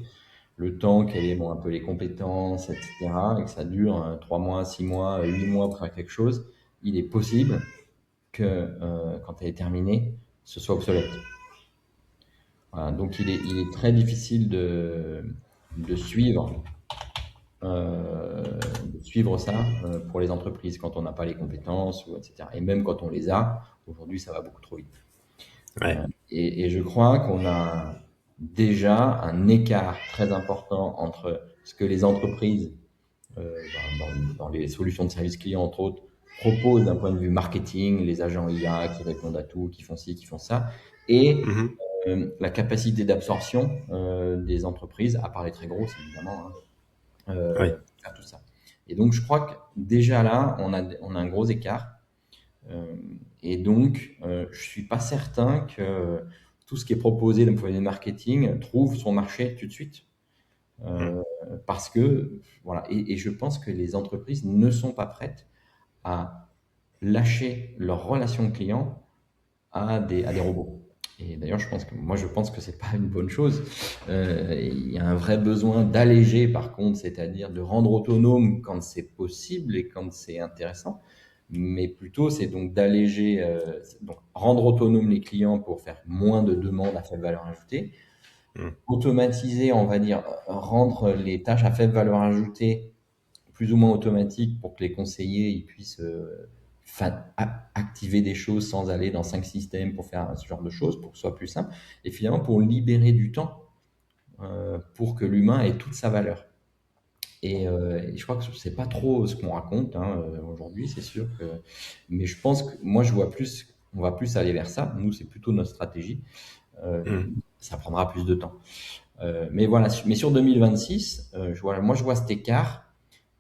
le temps qu'elle ait un peu les compétences, etc., et que ça dure 3 mois, 6 mois, 8 mois pour faire quelque chose, il est possible que quand elle est terminée, ce soit obsolète. Voilà, donc il est très difficile de suivre, de suivre ça pour les entreprises quand on n'a pas les compétences, etc. Et même quand on les a, aujourd'hui, ça va beaucoup trop vite. Ouais. Et je crois qu'on a déjà un écart très important entre ce que les entreprises dans les solutions de service client, entre autres, proposent d'un point de vue marketing, les agents IA qui répondent à tout, qui font ci, qui font ça, et Mhm. la capacité d'absorption des entreprises, à part les très grosses évidemment, hein, Oui. faire tout ça. Et donc, je crois que déjà là, on a un gros écart. Et donc, je suis pas certain que tout ce qui est proposé d'un point de vue marketing trouve son marché tout de suite. Mhm. Euh, Parce que, voilà, et je pense que les entreprises ne sont pas prêtes à lâcher leur relation client à des robots. Et d'ailleurs, je pense que c'est pas une bonne chose. Il y a un vrai besoin d'alléger, par contre, c'est-à-dire de rendre autonome quand c'est possible et quand c'est intéressant. Mais plutôt, c'est donc d'alléger, donc rendre autonome les clients pour faire moins de demandes à faible valeur ajoutée, Mhm. automatiser, on va dire, rendre les tâches à faible valeur ajoutée plus ou moins automatiques pour que les conseillers ils puissent activer des choses sans aller dans 5 systèmes pour faire ce genre de choses, pour que ce soit plus simple, et finalement pour libérer du temps pour que l'humain ait toute sa valeur. Et je crois que c'est pas trop ce qu'on raconte hein, aujourd'hui, c'est sûr que. Mais je pense que moi, on va plus aller vers ça. Nous, c'est plutôt notre stratégie. Euh, Mhm. Ça prendra plus de temps. Mais voilà, mais sur 2026, moi, je vois cet écart.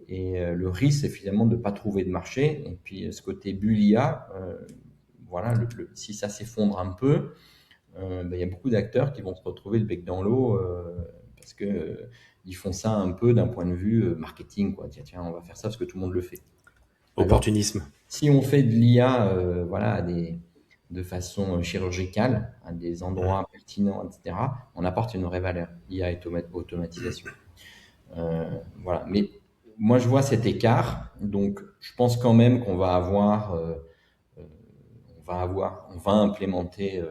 Et le risque, c'est finalement de ne pas trouver de marché. Et puis, ce côté bulle IA, voilà, si ça s'effondre un peu, ben, il y a beaucoup d'acteurs qui vont se retrouver le bec dans l'eau parce que ils font ça un peu d'un point de vue marketing, quoi. Tiens, tiens, on va faire ça parce que tout le monde le fait. Alors, Opportunisme. si on fait de l'IA, voilà, de façon chirurgicale, à des Mhm. endroits pertinents, etc., on apporte une vraie valeur. IA et automatisation. Voilà. Mais moi, je vois cet écart. Donc, je pense quand même qu'on va avoir, on va implémenter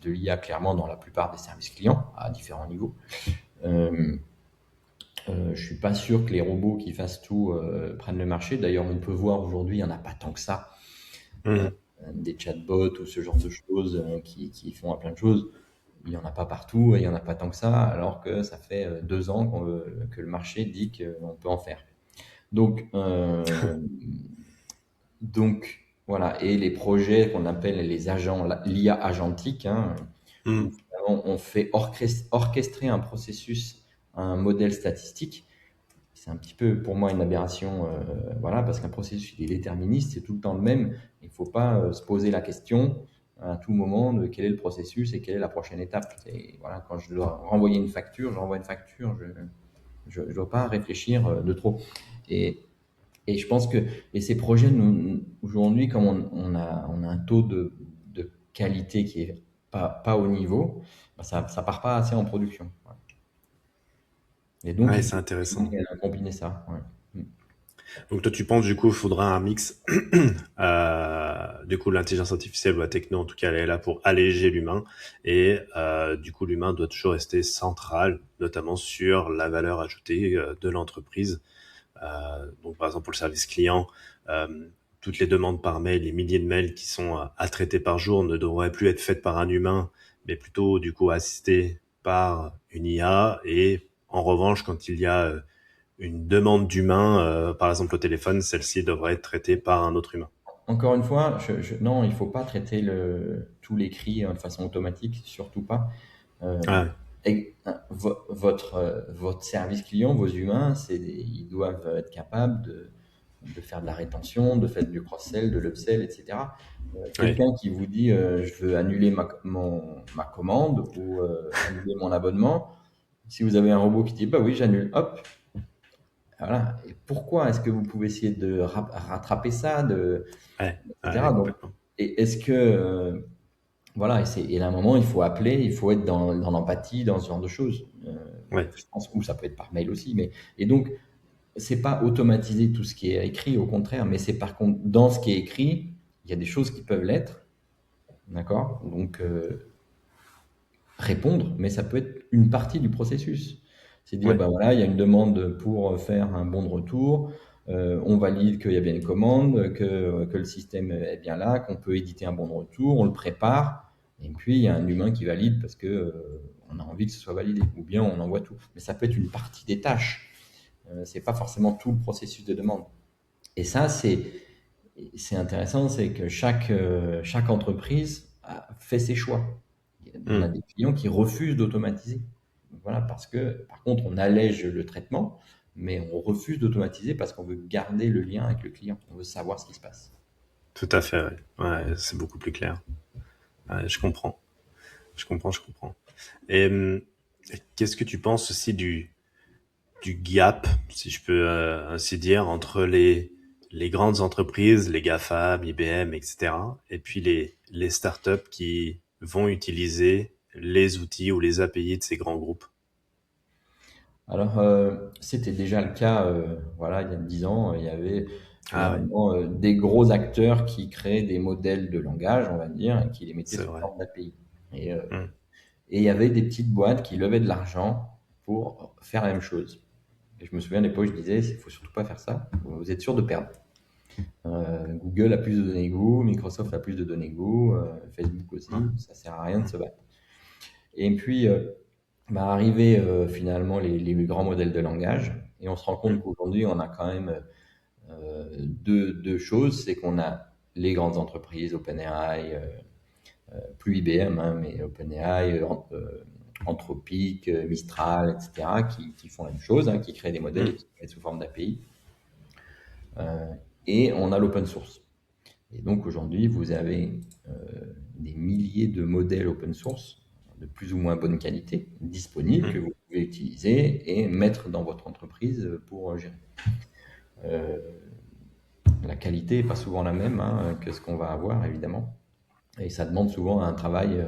de l'IA clairement dans la plupart des services clients à différents niveaux. Euh, je suis pas sûr que les robots qui fassent tout prennent le marché. D'ailleurs, on peut voir aujourd'hui, il y en a pas tant que ça. Euh, Mhm. des chatbots ou ce genre de choses qui font à plein de choses. Il n'y en a pas partout et il n'y en a pas tant que ça, alors que ça fait 2 ans que le marché dit qu'on peut en faire. Donc, donc voilà, et les projets qu'on appelle les agents, l'IA agentique, hein, où Mhm. finalement on fait orchestrer un processus, un modèle statistique. C'est un petit peu pour moi une aberration, voilà, parce qu'un processus il est déterministe, c'est tout le temps le même. Il ne faut pas se poser la question à tout moment de quel est le processus et quelle est la prochaine étape. Et voilà, quand je dois renvoyer une facture, j'envoie une facture, je ne dois pas réfléchir de trop. Et et je pense que ces projets, aujourd'hui, comme on a un taux de qualité qui est pas au niveau, bah, ça part pas assez en production. Voilà. Et donc, Ouais, il c'est faut intéressant. combiner ça. Ouais. Mm. Donc toi, tu penses du coup, il faudra un mix. Du coup, l'intelligence artificielle ou la techno, en tout cas, elle est là pour alléger l'humain. Et du coup, l'humain doit toujours rester central, notamment sur la valeur ajoutée de l'entreprise. Donc par exemple, pour le service client, euh, toutes les demandes par mail, les milliers de mails qui sont à traiter par jour ne devraient plus être faites par un humain, mais plutôt du coup assistées par une IA. Et en revanche, quand il y a une demande d'humain, par exemple au téléphone, celle-ci devrait être traitée par un autre humain. Encore une fois, non, il faut pas traiter tous les cris de façon automatique, surtout pas. Euh, Ah, votre service client, vos humains, ils doivent être capables de faire de la rétention, de faire du cross-sell, de l'upsell, etc. ouais. Quelqu'un qui vous dit je veux annuler ma commande ou annuler mon abonnement, si vous avez un robot qui dit bah oui, j'annule, hop, voilà. Et pourquoi est-ce que vous pouvez essayer de rattraper ça, Ouais, ouais, etc. Donc, complètement. est-ce que voilà, et là, à un moment, il faut appeler, il faut être dans l'empathie, dans ce genre de choses. Ouais. Je pense, ou ça peut être par mail aussi, et donc, c'est pas automatiser tout ce qui est écrit, au contraire, mais c'est par contre, dans ce qui est écrit, il y a des choses qui peuvent l'être, d'accord? Donc, répondre, mais ça peut être une partie du processus. C'est dire, Ouais. ben voilà, il y a une demande pour faire un bon de retour, on valide qu'il y a bien une commande, que le système est bien là, qu'on peut éditer un bon de retour, on le prépare, et puis il y a un humain qui valide parce que on a envie que ce soit validé, ou bien on envoie tout. Mais ça peut être une partie des tâches. C'est pas forcément tout le processus de demande. Et ça, c'est intéressant, c'est que chaque entreprise fait ses choix. On a Hmm. des clients qui refusent d'automatiser. Voilà, parce que, par contre, on allège le traitement, mais on refuse d'automatiser parce qu'on veut garder le lien avec le client. On veut savoir ce qui se passe. Tout à fait, ouais. Ouais, c'est beaucoup plus clair. Ouais, je comprends. Je comprends. Et qu'est-ce que tu penses aussi du gap, si je peux ainsi dire, entre les grandes entreprises, les GAFAM, IBM, etc., et puis les startups qui vont utiliser les outils ou les API de ces grands groupes? Alors, c'était déjà le cas, voilà, il y a 10 ans, il y avait Ah ouais, finalement des gros acteurs qui créaient des modèles de langage, on va dire, et qui les mettaient c'est sous vrai. forme d'API. Et, euh, Hmm. et il y avait des petites boîtes qui levaient de l'argent pour faire la même chose. Et je me souviens à l'époque, je disais, il faut surtout pas faire ça, vous êtes sûr de perdre. Google a plus de données que vous, Microsoft a plus de données que vous, Facebook Ouais. aussi, ça sert à rien de Hmm. se battre. Et puis, arrivé finalement les grands modèles de langage, et on se rend compte Hmm. qu'aujourd'hui, on a quand même deux choses, c'est qu'on a les grandes entreprises, OpenAI, plus IBM, hein, mais OpenAI, Anthropic, Mistral, etc., qui font la même chose, hein, qui créent des modèles et Hmm. qui créent sous forme d'API. Et on a l'open source. Et donc aujourd'hui, vous avez des milliers de modèles open source de plus ou moins bonne qualité disponibles que Hmm. vous pouvez utiliser et mettre dans votre entreprise pour gérer. Euh, la qualité n'est pas souvent la même, hein, que ce qu'on va avoir, évidemment. Et ça demande souvent un travail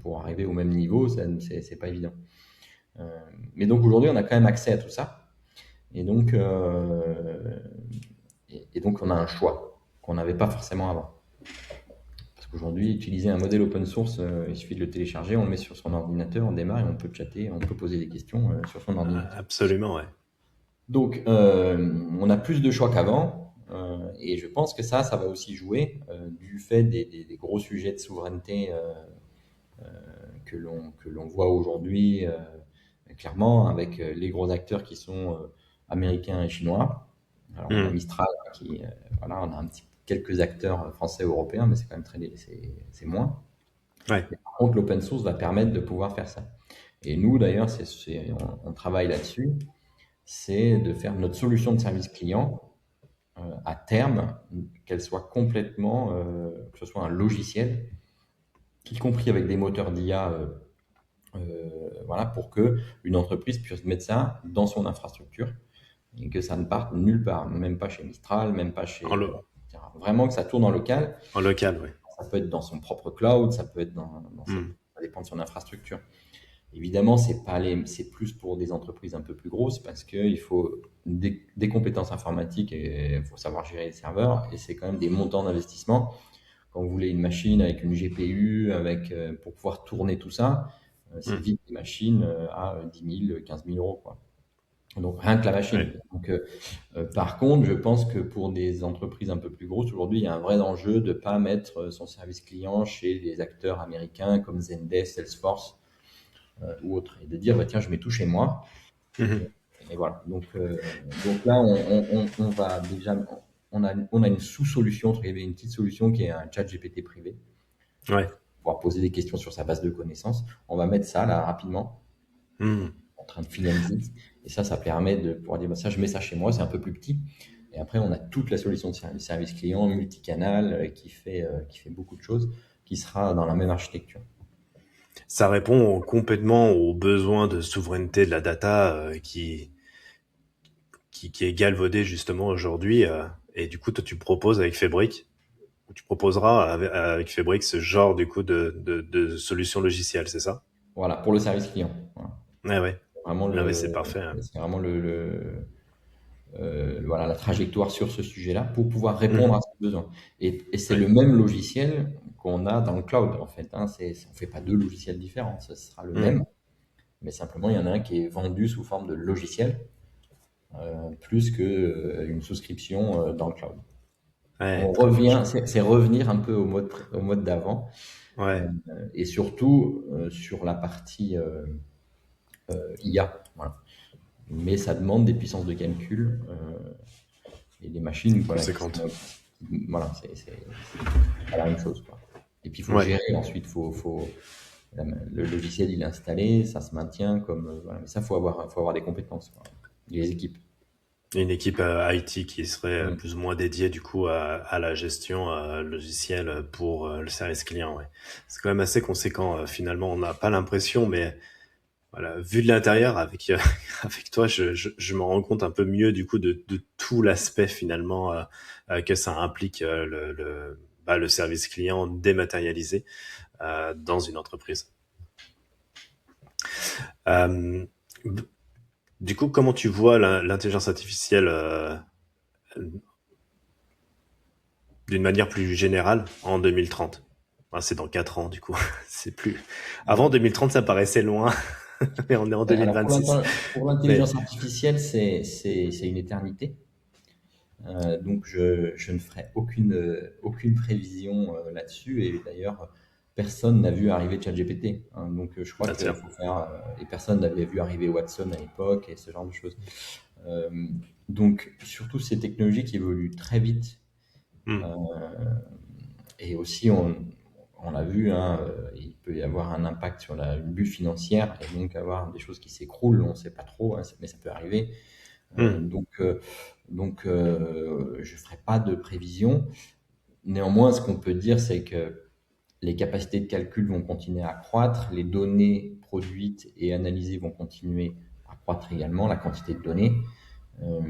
pour arriver au même niveau, c'est pas évident. Euh, mais donc aujourd'hui, on a quand même accès à tout ça. Et donc, donc on a un choix qu'on n'avait pas forcément avant. Parce qu'aujourd'hui, utiliser un modèle open source, il suffit de le télécharger, on le met sur son ordinateur, on démarre et on peut chatter, on peut poser des questions sur son ordinateur. Absolument, ouais. Donc, on a plus de choix qu'avant, et je pense que ça va aussi jouer du fait des gros sujets de souveraineté que l'on voit aujourd'hui, clairement, avec les gros acteurs qui sont américains et chinois. Alors, on a Hmm. Mistral, voilà, on a quelques acteurs français et européens, mais c'est quand même c'est moins. Ouais. Mais par contre, l'open source va permettre de pouvoir faire ça. Et nous, d'ailleurs, on travaille là-dessus, c'est de faire notre solution de service client à terme, qu'elle soit complètement, que ce soit un logiciel, y compris avec des moteurs d'IA, voilà, pour que une entreprise puisse mettre ça dans son infrastructure et que ça ne parte nulle part, même pas chez Mistral, même pas En, chez, lo- etc. Vraiment que ça tourne en local. en local, ouais. Ça peut être dans son propre cloud, ça peut être Hmm. ça dépend de son infrastructure. Évidemment, c'est plus pour des entreprises un peu plus grosses parce qu'il faut des compétences informatiques et il faut savoir gérer les serveurs et c'est quand même des montants d'investissement. Quand vous voulez une machine avec une GPU, pour pouvoir tourner tout ça, c'est Hmm. vite des machines à 10 000, 15 000 euros, quoi. Donc rien que la machine. Ouais. Donc, par contre, je pense que pour des entreprises un peu plus grosses, aujourd'hui, il y a un vrai enjeu de ne pas mettre son service client chez les acteurs américains comme Zendesk, Salesforce ou autres, et de dire, bah, tiens, je mets tout chez moi. Mhm. Et voilà. Donc là, on va déjà, on a une sous-solution, il y avait une petite solution qui est un chat GPT privé, Ouais. pouvoir poser des questions sur sa base de connaissances. On va mettre ça là rapidement, Hmm. en train de finaliser. Et ça permet de pouvoir dire, bah, ça, je mets ça chez moi, c'est un peu plus petit. Et après, on a toute la solution de service client multicanal qui fait beaucoup de choses, qui sera dans la même architecture. Ça répond complètement aux besoins de souveraineté de la data qui est galvaudée justement aujourd'hui. Et du coup, toi, tu proposes avec Fabric, ou tu proposeras avec Fabric ce genre du coup de solution logicielle, c'est ça? Voilà, pour le service client. Voilà. Ouais, ouais. Vraiment Ah ouais, c'est parfait, hein. c'est vraiment voilà, la trajectoire sur ce sujet-là pour pouvoir répondre à Mhm. ce besoin. Et c'est Ouais. le même logiciel qu'on a dans le cloud, en fait, hein. On ne fait pas deux logiciels différents, ce sera le même, Mhm. mais simplement, il y en a un qui est vendu sous forme de logiciel plus qu'une souscription dans le cloud. Ouais, On très bien, je revient, comprends. c'est revenir un peu au mode d'avant, Ouais. et surtout sur la partie IA. Voilà. mais ça demande des puissances de calcul et des machines, voilà, Conséquente. voilà, c'est pas la même chose, quoi. Et puis il faut Ouais. gérer ensuite, le logiciel il est installé, ça se maintient comme voilà. Mais ça faut avoir des compétences, quoi. Et les équipes. Une équipe IT qui serait Mm. plus ou moins dédiée du coup à la gestion logicielle pour le service client. Ouais. C'est quand même assez conséquent. Finalement, on n'a pas l'impression, mais voilà, vu de l'intérieur avec avec toi, je me rends compte un peu mieux du coup de tout l'aspect finalement que ça implique le service client dématérialisé dans une entreprise. Euh, du coup, comment tu vois l'intelligence artificielle d'une manière plus générale en 2030? Ah, c'est dans 4 ans du coup. C'est plus. Avant 2030, ça paraissait loin, mais on est en Ouais, alors 2026. pour Mais l'intelligence artificielle, c'est une éternité. Donc je ne ferai aucune prévision là-dessus. Et d'ailleurs, personne n'a vu arriver ChatGPT, hein. Donc je crois ah, qu'il tiens. faut faire. Et personne n'avait vu arriver Watson à l'époque et ce genre de choses. Euh, donc surtout ces technologies qui évoluent très vite. Hmm. euh, et aussi, on l'a vu, hein, il peut y avoir un impact sur une bulle financière et donc avoir des choses qui s'écroulent. On ne sait pas trop, hein, mais ça peut arriver. Hmm. Je ne ferai pas de prévision. Néanmoins, ce qu'on peut dire, c'est que les capacités de calcul vont continuer à croître, les données produites et analysées vont continuer à croître également, la quantité de données. Euh,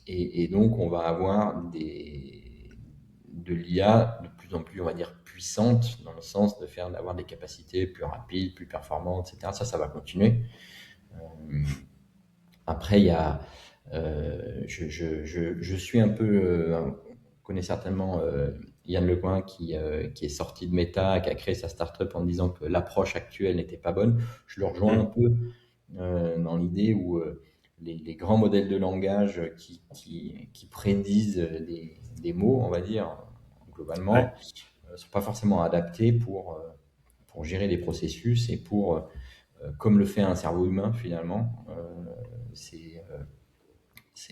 et donc, on va avoir de l'IA de plus en plus, on va dire, puissante, dans le sens d'avoir des capacités plus rapides, plus performantes, etc. Ça va continuer. Euh, Après, il y a, je suis un peu, connais certainement Yann Lecoin qui est sorti de Meta, qui a créé sa startup en disant que l'approche actuelle n'était pas bonne. Je le rejoins un Hmm. peu dans l'idée où les grands modèles de langage qui prédisent des mots, on va dire, Ouais. globalement, ne sont pas forcément adaptés pour gérer des processus et comme le fait un cerveau humain finalement, c'est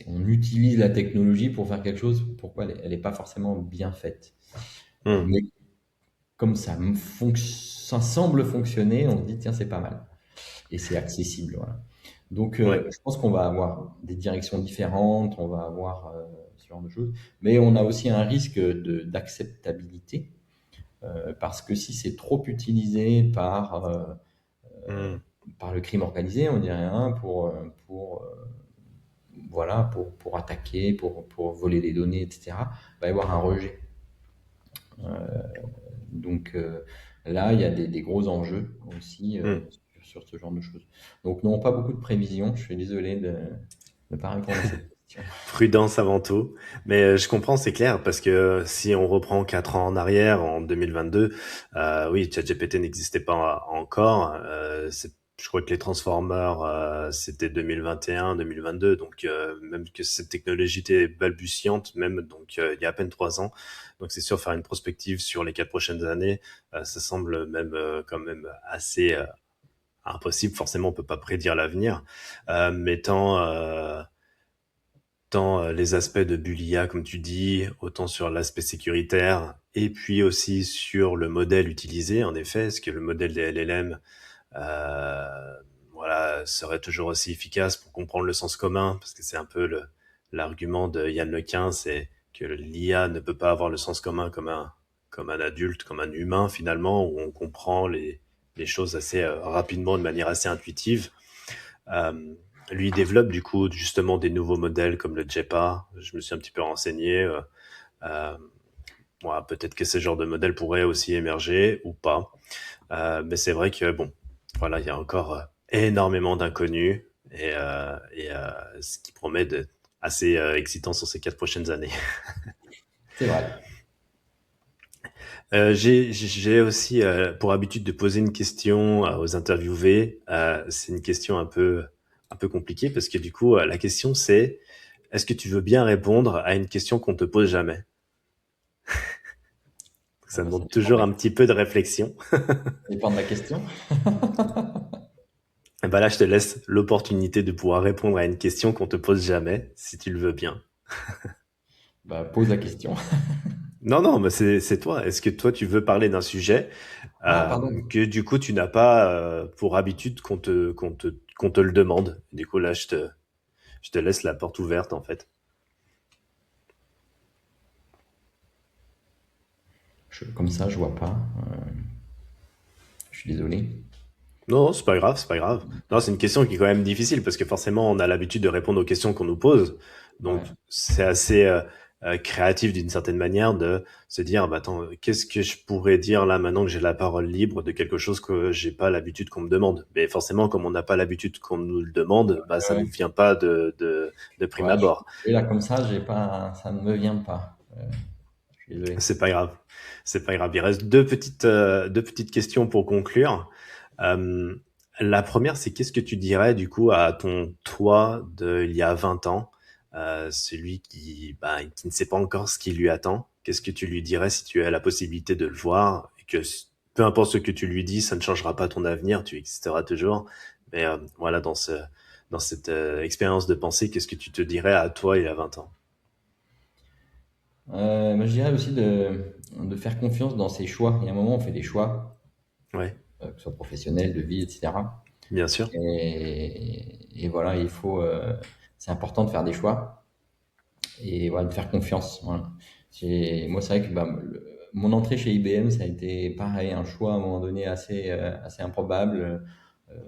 on utilise la technologie pour faire quelque chose, pourquoi elle n'est pas forcément bien faite. Hmm. Mais comme ça semble fonctionner, on se dit, tiens, c'est pas mal. Et c'est accessible. Voilà. Donc, Ouais. je pense qu'on va avoir des directions différentes, on va avoir ce genre de choses. Mais on a aussi un risque d'acceptabilité, parce que si c'est trop utilisé Hmm. par le crime organisé, on dirait, hein, voilà, pour attaquer, pour voler des données, etc., il va y avoir un rejet. Donc là, il y a des gros enjeux aussi Hmm. sur ce genre de choses. Donc non, pas beaucoup de prévisions. Je suis désolé de ne pas répondre à cette question. Prudence avant tout. Mais je comprends, c'est clair, parce que si on reprend 4 ans en arrière, en 2022, oui, ChatGPT n'existait pas encore. Je crois que les Transformers, c'était 2021, 2022, donc même que cette technologie était balbutiante, même donc il y a à peine 3 ans. Donc c'est sûr, faire une prospective sur les 4 prochaines années, ça semble même quand même assez impossible. Forcément, on peut pas prédire l'avenir, mais tant les aspects de Bulia, comme tu dis, autant sur l'aspect sécuritaire, et puis aussi sur le modèle utilisé. En effet, est-ce que le modèle des LLM voilà, serait toujours aussi efficace pour comprendre le sens commun? Parce que c'est un peu l'argument de Yann Lequin, c'est que l'IA ne peut pas avoir le sens commun comme un adulte, comme un humain finalement, où on comprend les choses assez rapidement, de manière assez intuitive. Euh, Lui développe du coup justement des nouveaux modèles comme le JEPA. Je me suis un petit peu renseigné. Euh, voilà, peut-être que ce genre de modèle pourrait aussi émerger ou pas. Mais c'est vrai que bon, voilà, il y a encore énormément d'inconnus et ce qui promet d'être assez excitant sur ces 4 prochaines années. C'est vrai. J'ai aussi pour habitude de poser une question aux interviewés. C'est une question un peu compliquée parce que du coup, la question c'est est-ce que tu veux bien répondre à une question qu'on te pose jamais? Ah Ça bah, demande toujours un petit peu de réflexion. ça dépend de la question. Et ben là, je te laisse l'opportunité de pouvoir répondre à une question qu'on te pose jamais, si tu le veux bien. Bah, pose la question. Non, non, mais c'est toi. Est-ce que toi, tu veux parler d'un sujet Ah, pardon. que du coup, tu n'as pas pour habitude qu'on te le demande? Du coup, là, je te laisse la porte ouverte, en fait. Comme ça, je vois pas. Je suis désolé. Non, c'est pas grave, c'est pas grave. Non, c'est une question qui est quand même difficile parce que forcément, on a l'habitude de répondre aux questions qu'on nous pose. Donc, Ouais. c'est assez créatif d'une certaine manière de se dire, bah attends, qu'est-ce que je pourrais dire là maintenant que j'ai la parole libre de quelque chose que j'ai pas l'habitude qu'on me demande. Mais forcément, comme on n'a pas l'habitude qu'on nous le demande, bah ça Ouais, nous vient pas de prime ouais, abord. et là, comme ça, j'ai pas, ça ne me vient pas. Je suis désolé. C'est pas grave. C'est pas grave. Il reste deux petites questions pour conclure. Euh, la première, c'est qu'est-ce que tu dirais du coup à ton toi de il y a 20 ans, celui qui ne sait pas encore ce qui lui attend. Qu'est-ce que tu lui dirais si tu as la possibilité de le voir et que peu importe ce que tu lui dis, ça ne changera pas ton avenir, tu existeras toujours. Mais voilà, dans cette expérience de pensée, qu'est-ce que tu te dirais à toi il y a 20 ans? Moi, je dirais aussi de faire confiance dans ses choix. Il y a un moment, on fait des choix, Ouais, que ce soit professionnel, de vie, etc. bien sûr. Et voilà, c'est important de faire des choix et voilà, de faire confiance. Voilà. Moi, c'est vrai que bah, mon entrée chez IBM, ça a été pareil, un choix à un moment donné assez improbable.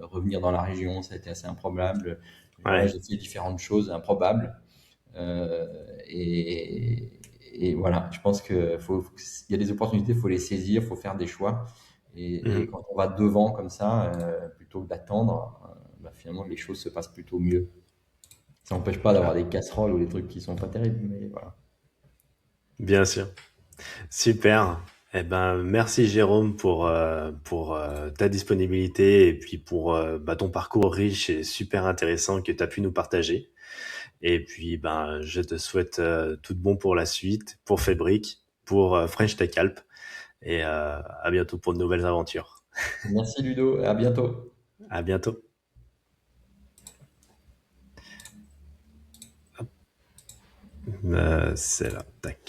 Revenir dans la région, ça a été assez improbable. Voilà, Ouais. j'ai fait différentes choses improbables. Euh, et, et voilà, je pense il y a des opportunités, il faut les saisir, il faut faire des choix. Et Mhm. quand on va devant comme ça, plutôt que d'attendre, bah, finalement les choses se passent plutôt mieux. Ça n'empêche pas d'avoir des casseroles ou des trucs qui sont pas terribles, mais voilà. Bien sûr. Super. Eh ben, merci Jérôme pour ta disponibilité et puis pour ton parcours riche et super intéressant que tu as pu nous partager. Et puis, ben, je te souhaite tout de bon pour la suite, pour Fabric, pour French Tech Alp et à bientôt pour de nouvelles aventures. Merci Ludo, et à bientôt. À bientôt. C'est là. Tac.